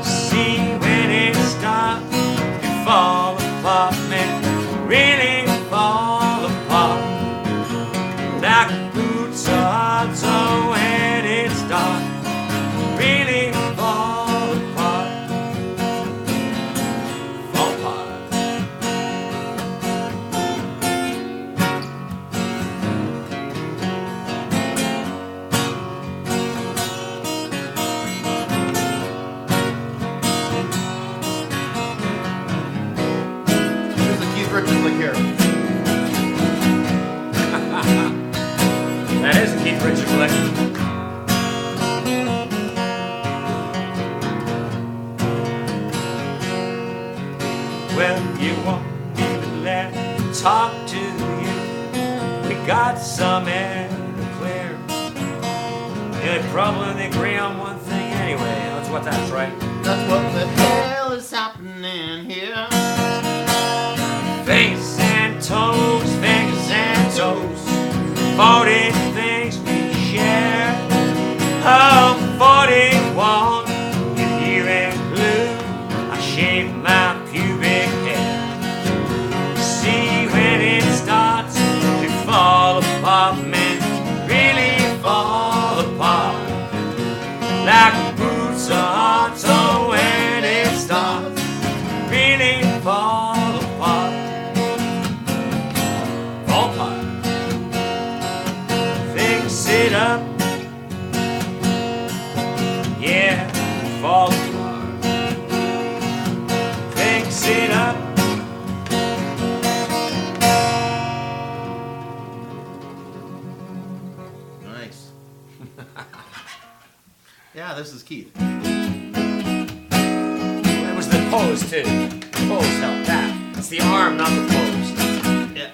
See, when it starts to fall apart, man, really fall got some air to clear. Yeah, they probably agree on one thing anyway. That's what that's right. That's what the hell is happening here. Fingers and toes, fingers and toes. 40 things we share. Oh, 41. If you include, I shave my pubic hair. See when it starts to fall apart, man, really fall apart. Like boots or heart, so when it starts, really fall apart. Fall apart. Fix it up. Yeah, fall apart. Fix it up. Nice. Yeah, this is Keith. It was the pose too. The pose helped that. It's the arm, not the pose. Yeah.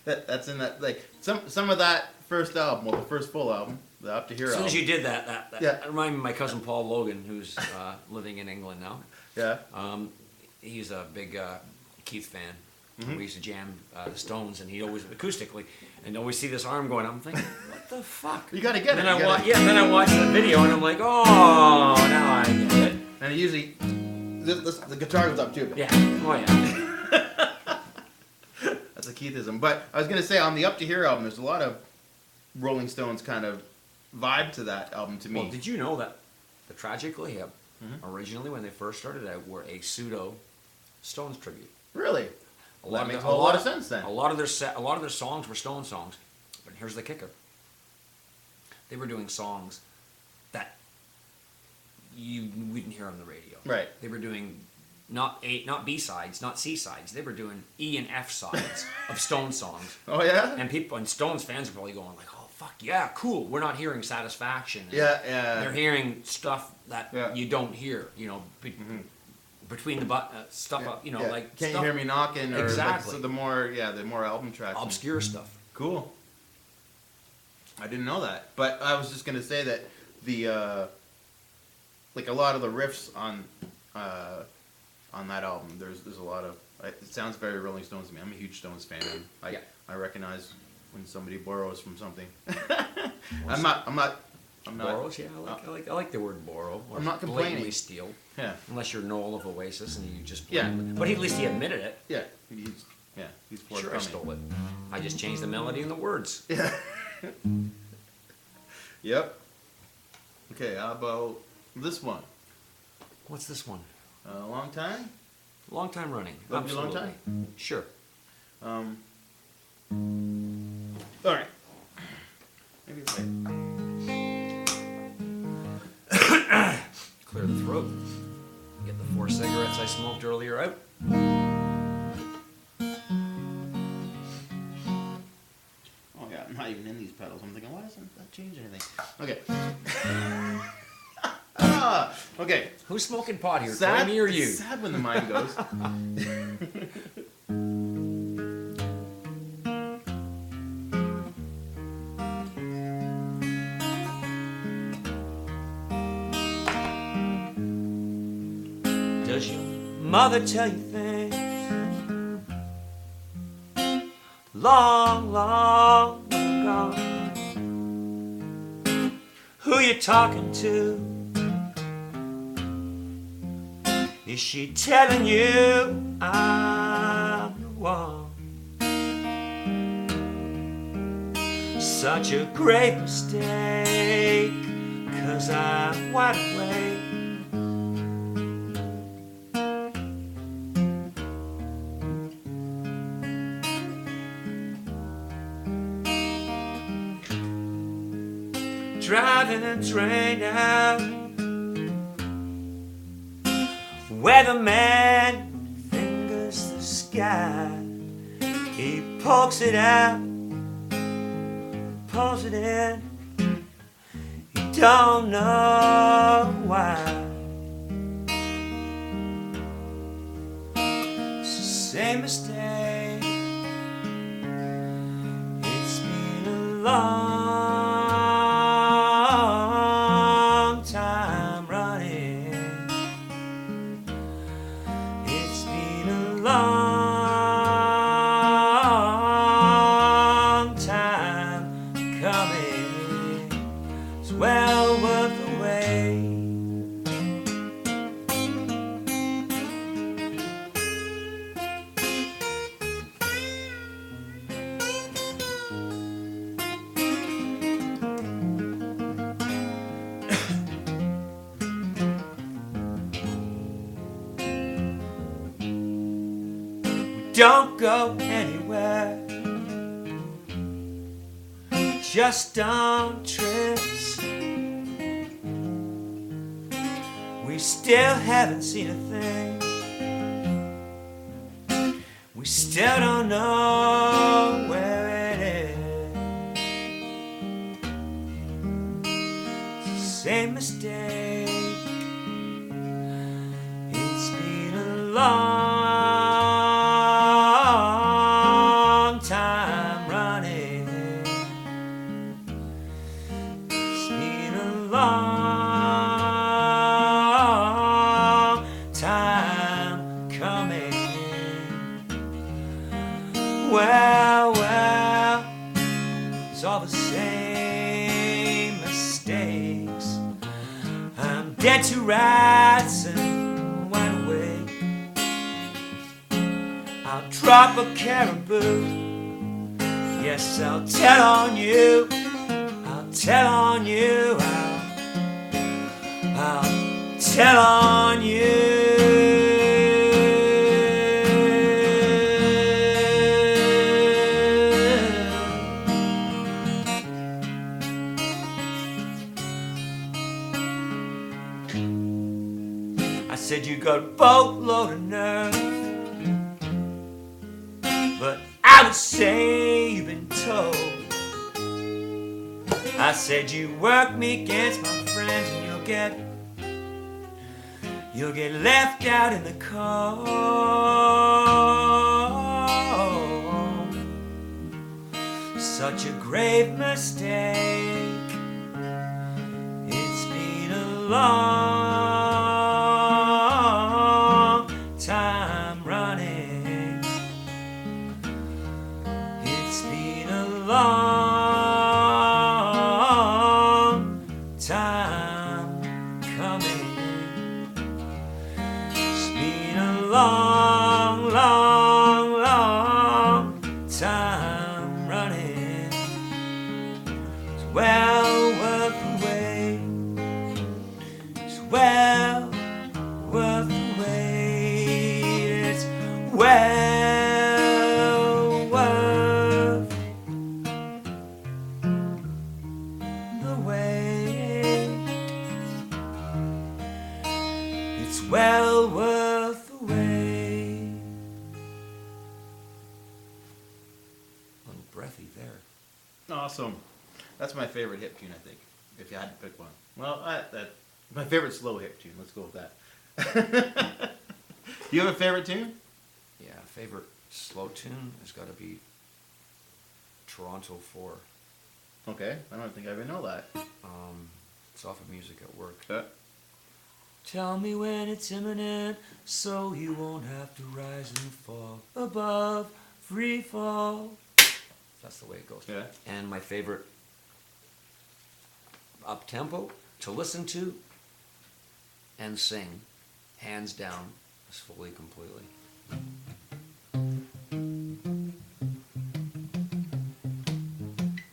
That's in that, like, some of that first album, well, the first full album, the Up to Here As soon album. as you did that Yeah. reminded me of my cousin Paul Logan, who's living in England now. Yeah. He's a big Keith fan. Mhm. We used to jam the Stones, and he always acoustically, and always see this arm going. I'm thinking, what the fuck? You gotta get it. Then you gotta- then I watched the video, and I'm like, oh, now I get it. And usually, the guitar goes up too. Yeah. Oh yeah. That's a Keithism. But I was gonna say, on the Up to Here album, there's a lot of Rolling Stones kind of vibe to that album to me. Well, did you know that the Tragically Hip, Mhm. originally when they first started out, were a pseudo Stones tribute? Really? A That makes a whole lot of sense then. A lot of their songs were Stone songs, but here's the kicker: they were doing songs that you wouldn't hear on the radio. Right. They were doing not B sides, not C sides. They were doing E and F sides of Stone songs, Oh yeah. and people and Stones fans are probably going like, "Oh fuck yeah, cool! We're not hearing Satisfaction." And Yeah, yeah. they're hearing stuff that Yeah. you don't hear. You know. Between the stuff up, you know, Yeah. like Can't stuff, You Hear Me Knocking? Or Exactly. Like, so the more album tracks. obscure stuff. Cool. I didn't know that, but I was just gonna say that the like a lot of the riffs on that album, there's a lot of. It sounds very Rolling Stones to me. I'm a huge Stones fan. And Yeah. I recognize when somebody borrows from something. I'm not. Borrows, yeah, I like the word borrow. Or I'm not complaining. blatantly steal, Yeah. unless you're Noel of Oasis and you just Yeah. But at least he admitted it. Yeah. He's Sure, I forthcoming. stole it. I just changed the melody and the words. Yeah. Yep. Okay, how about this one? What's this one? A long time? Long time running. Love You Long Absolutely. Sure. All right. Maybe it's like, Clear the throat. Get the 4 cigarettes I smoked earlier out. oh yeah, I'm not even in these pedals. I'm thinking, why doesn't that change anything? Okay. Okay. Who's smoking pot here? Sad, Me or you? it's sad when the mind goes. Does your mother tell you things long, long gone? Who you talking to? Is she telling you I'm the one? Such a great mistake, 'cause I'm wide awake. Driving a train out, weatherman fingers the sky. He pokes it out, pulls it in. He don't know why. It's the same mistake long time running. It's been a long time coming. It's well worth the wait. Don't go anywhere, just on trips. We still haven't seen a thing. We still don't know where it is. It's the same mistake. It's been a long time running. It's been a long time coming. Well, it's all the same mistakes. I'm dead to rights and wide awake. I'll drop a caribou. Yes, I'll tell on you. I'll tell on you. I'll tell on you. I said you got a boatload of nerve, but I would say you've been told. I said you work me against my friends and you'll get left out in the cold. Such a grave mistake. It's been a long time running. It's been a long time coming. It's been a long, long, long time running. It's well worth the wait. It's well worth the wait. It's well worth the wait. It's well worth the wait. A little breathy there. Awesome. That's my favorite hip tune, I think, if you had to pick one. Well, my favorite slow hip tune. Let's go with that. You have a favorite tune? Yeah, favorite slow tune has got to be Toronto 4. Okay, I don't think I even know that. It's off of Music at Work. Tell me when it's imminent, so you won't have to rise and fall above free fall. That's the way it goes. Yeah. And my favorite up tempo to listen to and sing, hands down, is Fully Completely.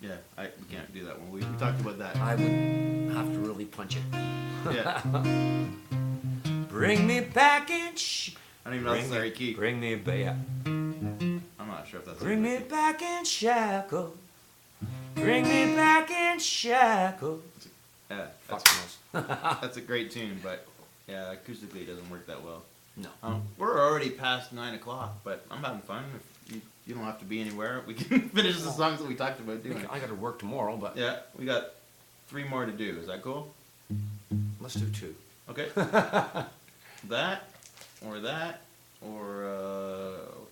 Yeah, we can't do that one. We talked about that. I would have to really punch it. Yeah. Bring me back in. I don't even know if that's Larry Key. Bring me back. Yeah. I'm not sure if that's Bring Larry me Key. back in shackles. Bring me back in shackles. Yeah, Fuck that's, knows. that's a great tune, but yeah, acoustically it doesn't work that well. No. We're already past 9 o'clock, but I'm having fun. If you don't have to be anywhere. We can finish the songs that we talked about doing. I got to work tomorrow, but Yeah, we got 3 more to do. Is that cool? let's do 2. Okay. That, or what's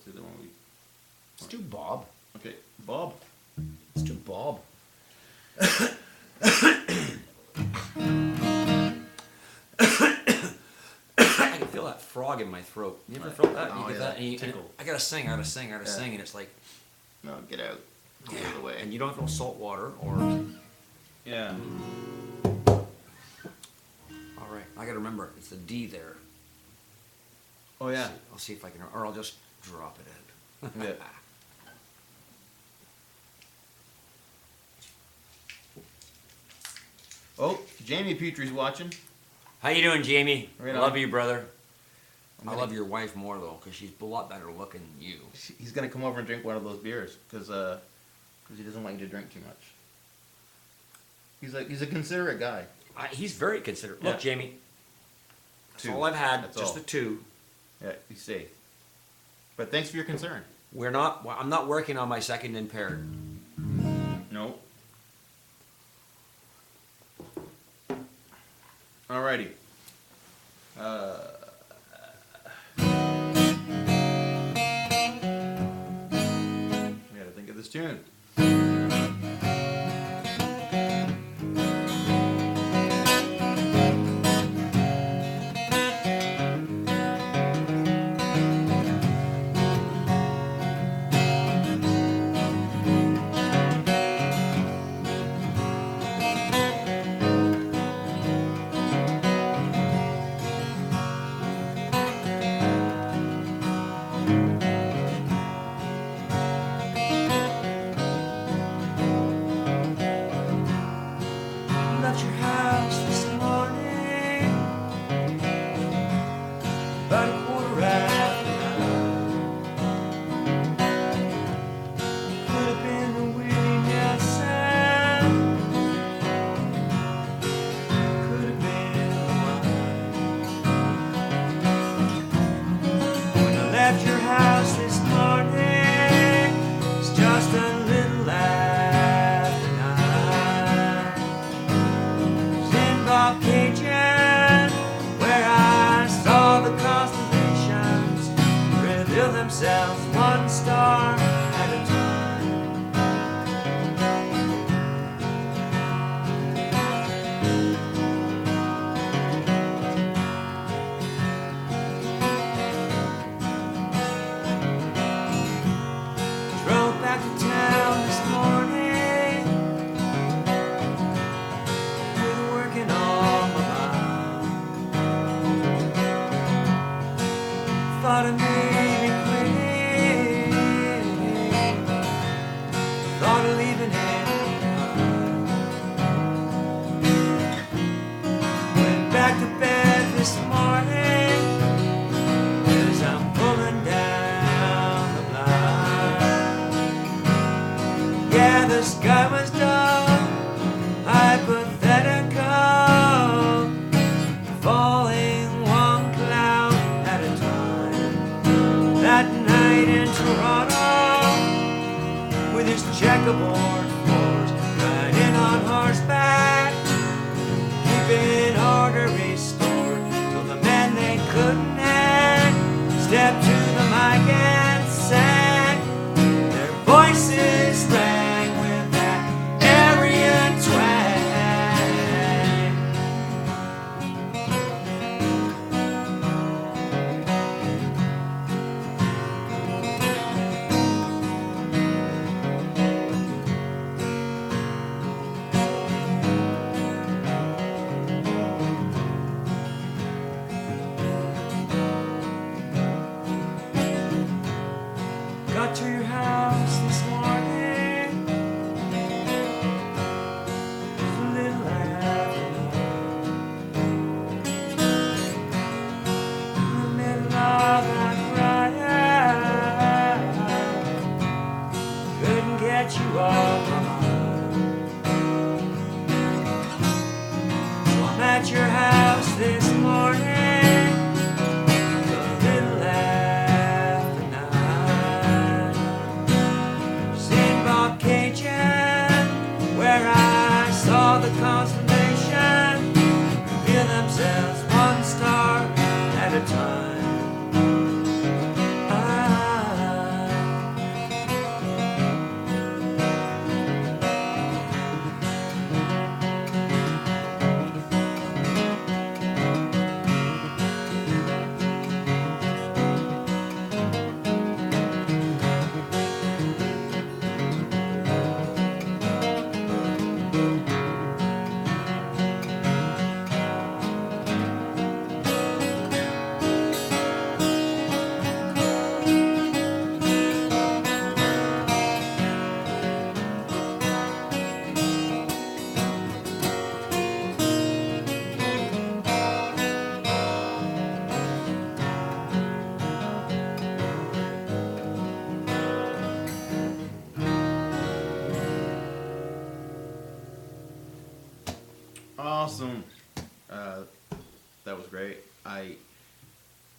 the other one we? Let's do Bob. Okay, Bob. Let's do Bob. I can feel that frog in my throat. You ever felt that? Oh, You get yeah, that? And you, tickle. I gotta sing, I gotta sing, I gotta sing, and it's like, No, get out. Get out of the way. and you don't feel salt water or. Yeah. All right, I gotta remember it's the D there. Oh yeah. I'll see if I can, or I'll just drop it out. Yeah. Oh, Jamie Petrie's watching. How you doing, Jamie? Right I on. love you, brother. I'm I gonna- love your wife more though, because she's a lot better looking than you. He's gonna come over and drink one of those beers because he doesn't like you to drink too much. He's a considerate guy. He's very considerate. Yeah. Look, Jamie. That's Two. all I've had. That's just all. the two. Yeah, he's safe. But thanks for your concern. We're not. Well, I'm not working on my second impaired. No. Alrighty. We gotta think of this tune. Left your house this morning about a quarter after 9. Could have been a Willie Nelson, could have been a wine. When I left your house this morning, it's just a little after 9. In Bobcaygean, where I saw the constellations reveal themselves one star at a time. Drove back to town this morning, been working all my life. Thought of maybe quitting, thought of leaving it behind. Went back to bed this morning, as I'm pulling down the blind. Yeah, the sky was dark, hypothetical, falling one cloud at a time. That night in Toronto, with his checkerboard floors, riding on horseback, keeping order restored, till the men they couldn't hang stepped to the mic and sang. Their voices rang with that Aryan twang. Got to your house this morning, a little after 9. In the middle of that riot, couldn't get you off my mind. So I'm at your house this morning, a little after 9. Seen Bobcaygean, where I saw the constellation reveal themselves one star at a time. awesome. That was great.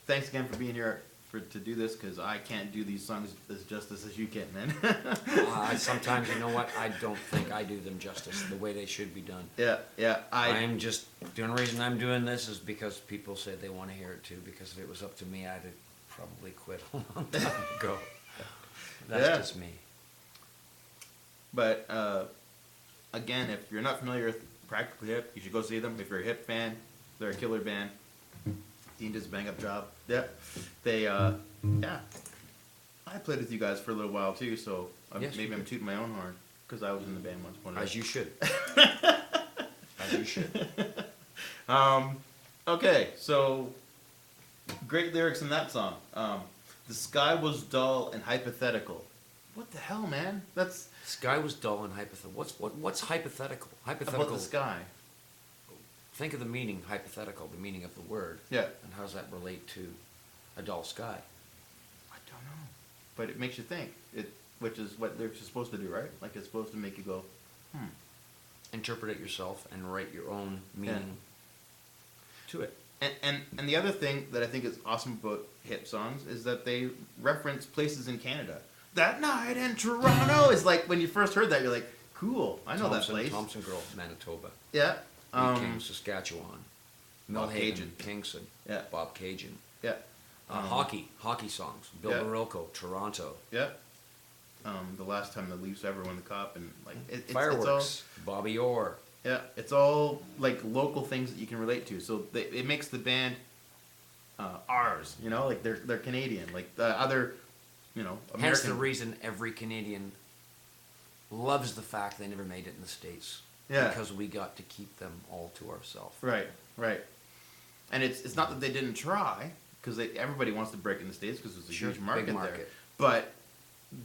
Thanks again for being here to do this, because I can't do these songs as justice as you can, man. Sometimes, you know what? I don't think I do them justice the way they should be done. Yeah. I'm just, the only reason I'm doing this is because people said they want to hear it too, because if it was up to me, I'd have probably quit a long time ago. That's just me. But, again, if you're not familiar with Tragically Hip, you should go see them. If you're a hip fan, they're a killer band. Dean does a bang-up job. Yeah. They, I played with you guys for a little while, too, so Yes, maybe you I'm did. tooting my own horn, because I was in the band once. As you should. As you should. Okay, so great lyrics in that song. The sky was dull and hypothetical. What the hell, man? That's Sky was dull and hypothetical. What's hypothetical? Hypothetical. about the sky. Think of the meaning, hypothetical, the meaning of the word. Yeah. And how does that relate to a dull sky? I don't know, but it makes you think. Which is what they're supposed to do, right? Like, it's supposed to make you go, Interpret it yourself and write your own meaning to it. And the other thing that I think is awesome about hip songs is that they reference places in Canada. That night in Toronto is like, when you first heard that, you're like, cool, I know that place. Thompson Grove, Manitoba. Yeah. King, Saskatchewan. Millhaven, Kingston. Yeah. Bobcaygean. Yeah. Hockey songs. Bill Yeah. Barilko, Toronto. Yeah. The last time the Leafs ever won the cup, and like Fireworks, Bobby Orr. Yeah, it's all like local things that you can relate to. So it makes the band ours. You know, like they're Canadian. Like the other, American. Hence the reason every Canadian loves the fact they never made it in the States. Yeah. Because we got to keep them all to ourselves. Right. And it's not that they didn't try, because everybody wants to break in the States because there's a Sure, huge market, big market. there.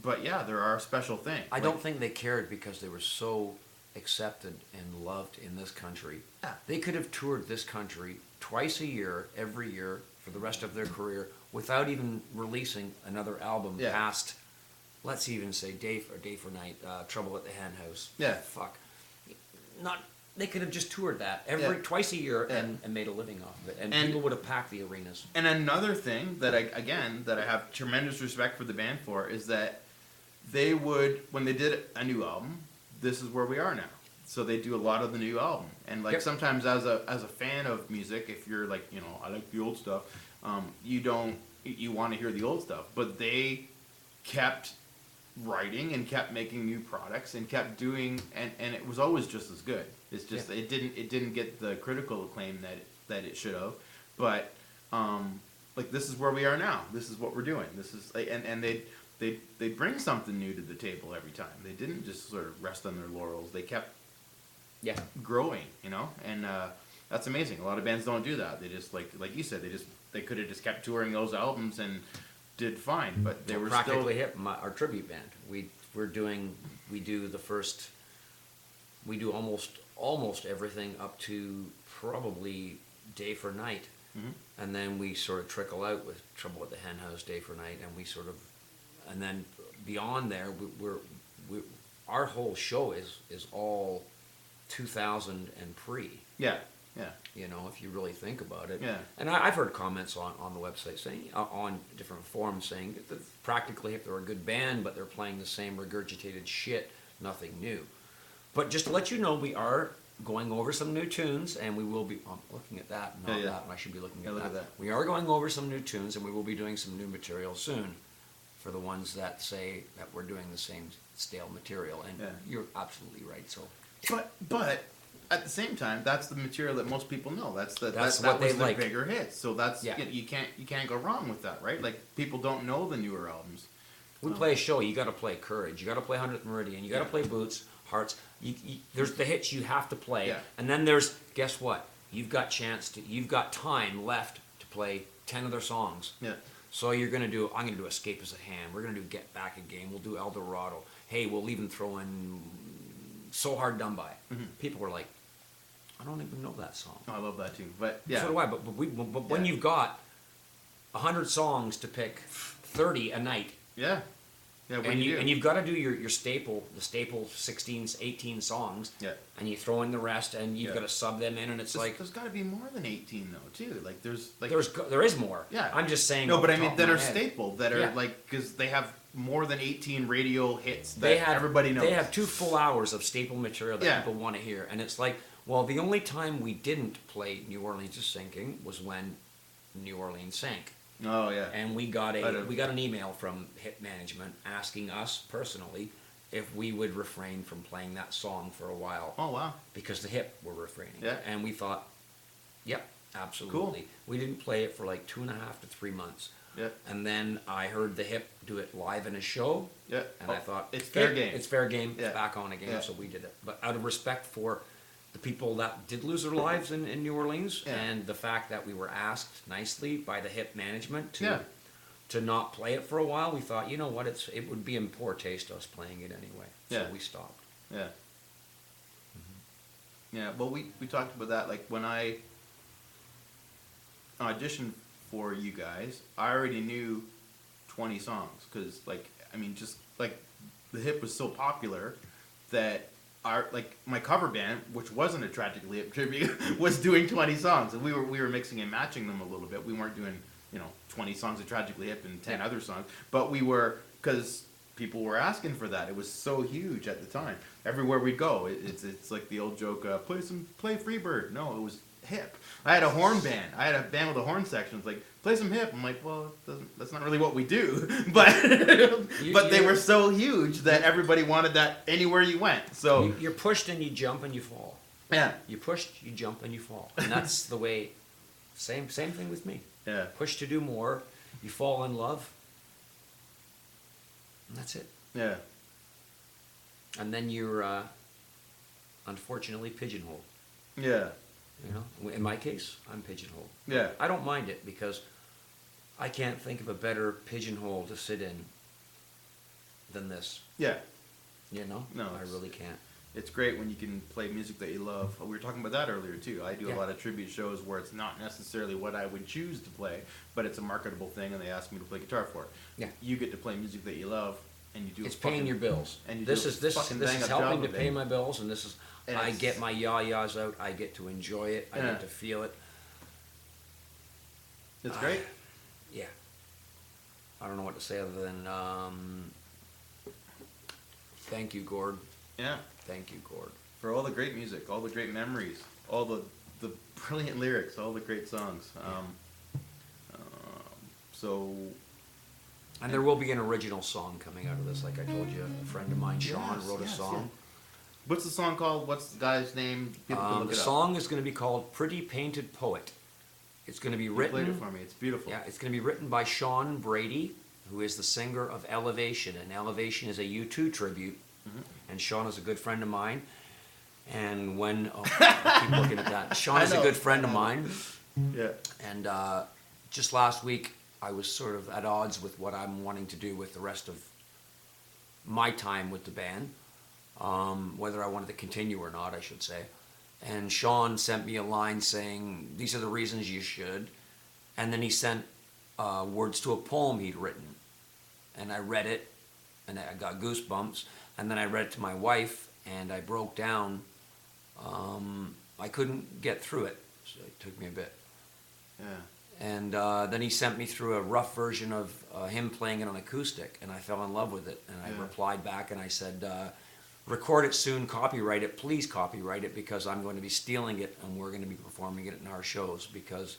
But yeah, there are special things. I don't think they cared because they were so accepted and loved in this country. Yeah. They could have toured this country twice a year, every year, for the rest of their career, without even releasing another album Yeah. past, let's even say Day for Night, Trouble at the Hen House. Yeah. Fuck. They could have just toured that twice a year and made a living off of it, and people would have packed the arenas. And another thing that I have tremendous respect for the band for is that they would, when they did a new album, this is where we are now. So they do a lot of the new album, and like sometimes as a fan of music, if you're like, I like the old stuff, you want to hear the old stuff, but they kept writing and kept making new products and kept doing, and it was always just as good. It's just it didn't get the critical acclaim that it should have, but like this is where we are now. This is what we're doing. This is like, and they bring something new to the table every time. They didn't just sort of rest on their laurels. They kept growing, and that's amazing. A lot of bands don't do that. They just like you said, they could have just kept touring those albums and did fine, but they were Practically still Hip, our tribute band. We do almost everything up to probably Day for Night, and then we sort of trickle out with Trouble at the Hen House, Day for Night, and then beyond there, our whole show is all 2000 and pre. Yeah. If you really think about it. Yeah. And I've heard comments on the website saying, on different forums saying that Practically Hip, they're a good band, but they're playing the same regurgitated shit, nothing new. But just to let you know, we are going over some new tunes, and we will be, I'm looking at that, not that, and I should be looking at that. We are going over some new tunes, and we will be doing some new material soon for the ones that say that we're doing the same stale material, and you're absolutely right, so. But at the same time, that's the material that most people know. That what was they the like. bigger hits. So that's you can't go wrong with that, right? Like people don't know the newer albums. We play a show. You got to play Courage. You got to play 100th Meridian. You got to play Boots, Hearts. There's the hits you have to play, and then there's, guess what? You've got time left to play 10 other songs. Yeah. So I'm gonna do Escape as a Hand. We're gonna do Get Back Again. We'll do El Dorado. Hey, we'll even throw in So Hard Done By. People were like, I don't even know that song. Oh, I love that too. But yeah. So do I. But when you've got 100 songs to pick 30 a night. Yeah. Yeah, what and do you do? and you've got to do the staple 16, 18 songs. Yeah. And you throw in the rest, and you've got to sub them in, and it's like there's got to be more than 18 though, too. Like there is more. Yeah. I'm just saying. No, off but the I mean top of that my are head. staple, that are Yeah. like, because they have more than 18 radio hits that They have everybody knows. They have 2 full hours of staple material that Yeah. people want to hear, and it's like, well, the only time we didn't play New Orleans is Sinking was when New Orleans sank. Oh yeah. And we got an email from Hip Management asking us personally if we would refrain from playing that song for a while Oh wow. because the Hip were refraining. Yeah. And we thought, yep, absolutely. We didn't play it for like 2.5 to 3 months. Yeah. And then I heard the Hip do it live in a show. Yeah. And I thought, it's fair game. It's fair game. Yeah. It's back on again. Yeah. So we did it. But out of respect for the people that did lose their lives in New Orleans, Yeah. and the fact that we were asked nicely by the Hip management to Yeah. to not play it for a while, we thought, you know what, it would be in poor taste us playing it anyway. So Yeah. we stopped. Yeah. Yeah. Well, we talked about that. Like when I auditioned for you guys, I already knew 20 songs because, like, I mean, just like the Hip was so popular that my cover band, which wasn't a Tragically Hip tribute, was doing 20 songs, and we were mixing and matching them a little bit. We weren't doing 20 songs of Tragically Hip and 10 other songs, but we were, because people were asking for that. It was so huge at the time. Everywhere we go, it's like the old joke, play Freebird. No, it was Hip. I had a horn band. I had a band with a horn section. It's like, play some Hip. I'm like, well, that's not really what we do. But but they were so huge that everybody wanted that anywhere you went. So You're pushed and you jump and you fall. yeah, You pushed, you jump, and you fall. And that's the way, same thing with me. yeah, Push to do more, you fall in love, and that's it. yeah, And then you're unfortunately pigeonholed. yeah, In my case, I'm pigeonholed. yeah, I don't mind it because I can't think of a better pigeonhole to sit in than this. yeah. No, No, I really can't. It's great when you can play music that you love. We were talking about that earlier too. I do a Yeah. lot of tribute shows where it's not necessarily what I would choose to play, but it's a marketable thing, and they ask me to play guitar for it. Yeah. You get to play music that you love, and you do. It's paying your bills. and you This do a is this fucking this bang is up helping job to of pay it. my bills, and this is And I it's- get my yah-yahs out. I get to enjoy it. I Yeah. get to feel it. It's great. Yeah. I don't know what to say other than thank you, Gord. Yeah. Thank you, Gord. For all the great music, all the great memories, all the brilliant lyrics, all the great songs. So And there will be an original song coming out of this. Like I told you, a friend of mine, Sean, Yes, wrote a yes, song. yeah. What's the song called? What's the guy's name? People can look The it up. song is going to be called "Pretty Painted Poet." It's going to be You written. played it for me. It's beautiful. Yeah, it's going to be written by Sean Brady, who is the singer of Elevation, and Elevation is a U2 tribute. And Sean is a good friend of mine. And when I keep looking at that, Sean is a know. good friend of mine. Yeah. And just last week, I was sort of at odds with what I'm wanting to do with the rest of my time with the band, whether I wanted to continue or not, I should say. And Sean sent me a line saying, these are the reasons you should. And then he sent words to a poem he'd written. And I read it, and I got goosebumps. And then I read it to my wife, and I broke down. I couldn't get through it, so it took me a bit. Yeah. And then he sent me through a rough version of him playing it on acoustic, and I fell in love with it. And I Yeah. replied back and I said, record it soon, copyright it, please copyright it, because I'm going to be stealing it and we're going to be performing it in our shows, because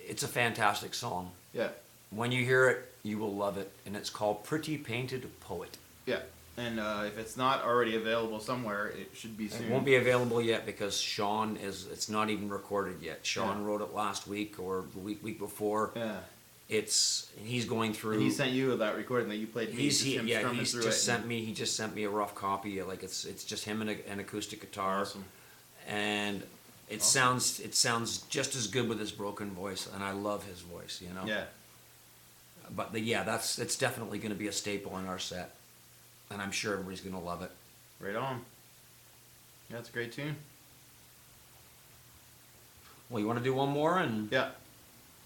it's a fantastic song. Yeah. When you hear it, you will love it, and it's called Pretty Painted Poet. Yeah. And if it's not already available somewhere, it should be soon. It won't be available yet because Sean it's not even recorded yet. Sean Yeah. wrote it last week or the week before. Yeah. He's going through. And he sent you that recording that you played. He's strumming through it. He just sent me a rough copy. Like it's just him and an acoustic guitar. Awesome. And it sounds just as good with his broken voice, and I love his voice, Yeah. But it's definitely going to be a staple in our set, and I'm sure everybody's going to love it. Right on. Yeah, it's a great tune. Well, you want to do one more and Yeah.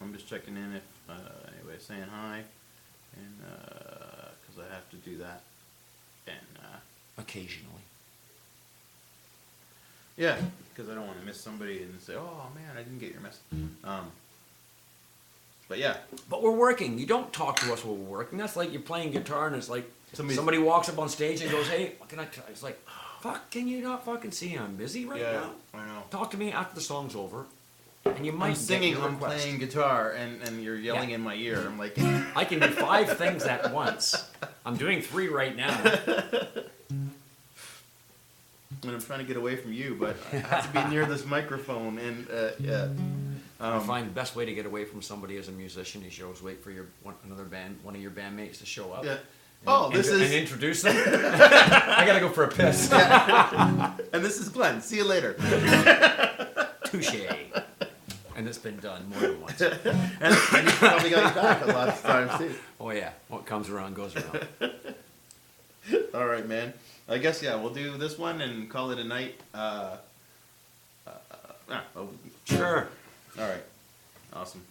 I'm just checking in if anyway, saying hi. and because I have to do that, and Occasionally. yeah, because I don't want to miss somebody and say, oh man, I didn't get your message. But yeah, But we're working. You don't talk to us while we're working. That's like you're playing guitar and it's like Somebody's- somebody walks up on stage and goes, hey, what can I try? It's like, fuck, can you not fucking see I'm busy right yeah, now? I know. Talk to me after the song's over. And you might I'm singing, get your I'm request. playing guitar, and you're yelling Yeah. in my ear. I'm like, I can do 5 things at once. I'm doing 3 right now. and I'm trying to get away from you, but I have to be near this microphone, and yeah. I find the best way to get away from somebody as a musician is you always wait for one of your bandmates to show up. Yeah. And, Oh, this and is introduce them. I gotta go for a piss. and this is Glenn. See you later. Touche. And it's been done more than once. and you probably got you back a lot of times too. Oh yeah, what comes around goes around. All right, man. I guess yeah, we'll do this one and call it a night. Sure. All right. Awesome.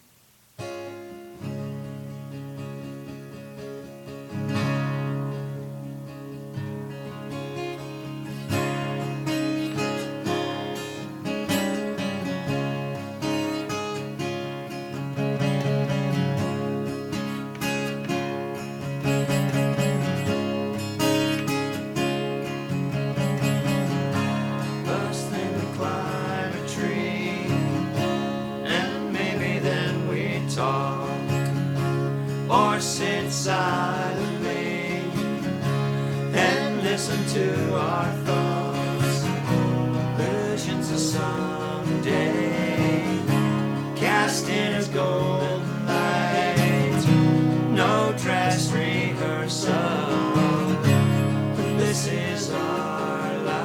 First thing we climb a tree, and maybe then we talk, or sit silently and listen to our thoughts. Visions of someday cast in as golden light. No dress rehearsal, this is our life.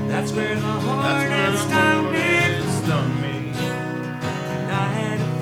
That's where the hornets found me. Stung me. And I had a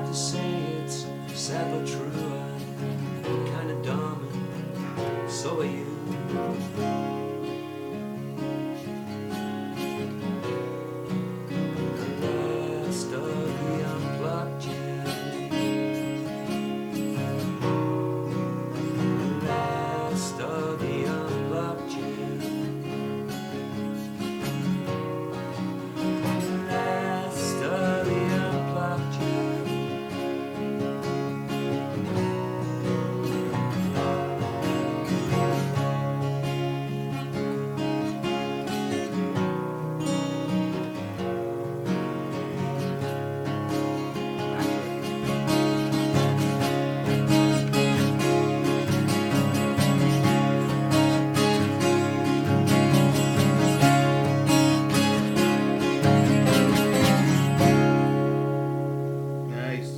to say it's sad but true. I'm kinda dumb and so are you. The last of the Unplucked jam. The last of the Unplucked jam. The last of the Unplucked jam. Nice.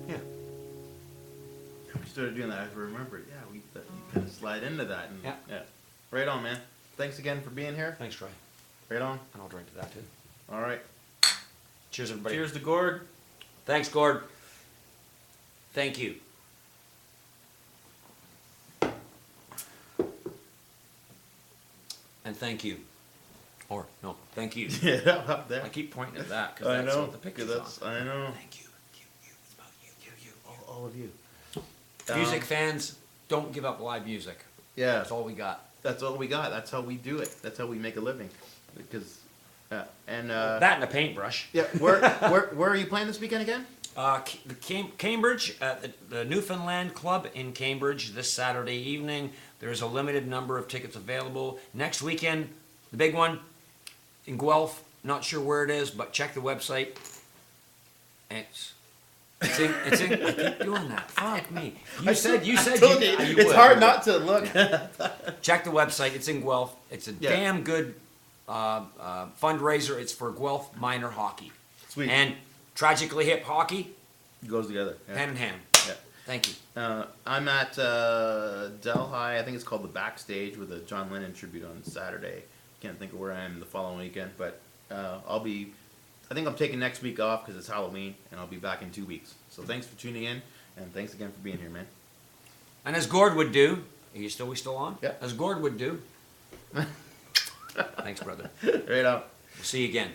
Yeah. We started doing that. I remembered. Yeah, we kind of slide into that. And, Yeah. Right on, man. Thanks again for being here. Thanks, Troy. Right on. And I'll drink to that too. All right. Cheers, everybody. Cheers to Gord. Thanks, Gord. Thank you. And thank you. Or, no, thank you. Yeah, up there. I keep pointing at that I because that's know. what the picture's 'cause on. I know. Thank you. You. It's about you. All of you. Music fans, don't give up live music. Yeah. That's all we got. That's all we got. That's how we do it. That's how we make a living. Because, That and a paintbrush. yeah. Where are you playing this weekend again? Cambridge, at the Newfoundland Club in Cambridge this Saturday evening. There's a limited number of tickets available. Next weekend, the big one in Guelph. Not sure where it is, but check the website. It's in. I keep doing that. Fuck me. You said you Told you, you it's would. hard not to look. Check the website. It's in Guelph. It's a Yeah. damn good fundraiser. It's for Guelph minor hockey. Sweet. And Tragically Hip hockey, Goes together. Yeah. hand in hand. Yeah. Thank you. I'm at Delhi. I think it's called the Backstage with a John Lennon tribute on Saturday. Can't think of where I am the following weekend, but I'll be. I think I'm taking next week off because it's Halloween, and I'll be back in 2 weeks. So thanks for tuning in, and thanks again for being here, man. And as Gord would do, we still on? Yeah. As Gord would do. Thanks, brother. Right on. We'll see you again.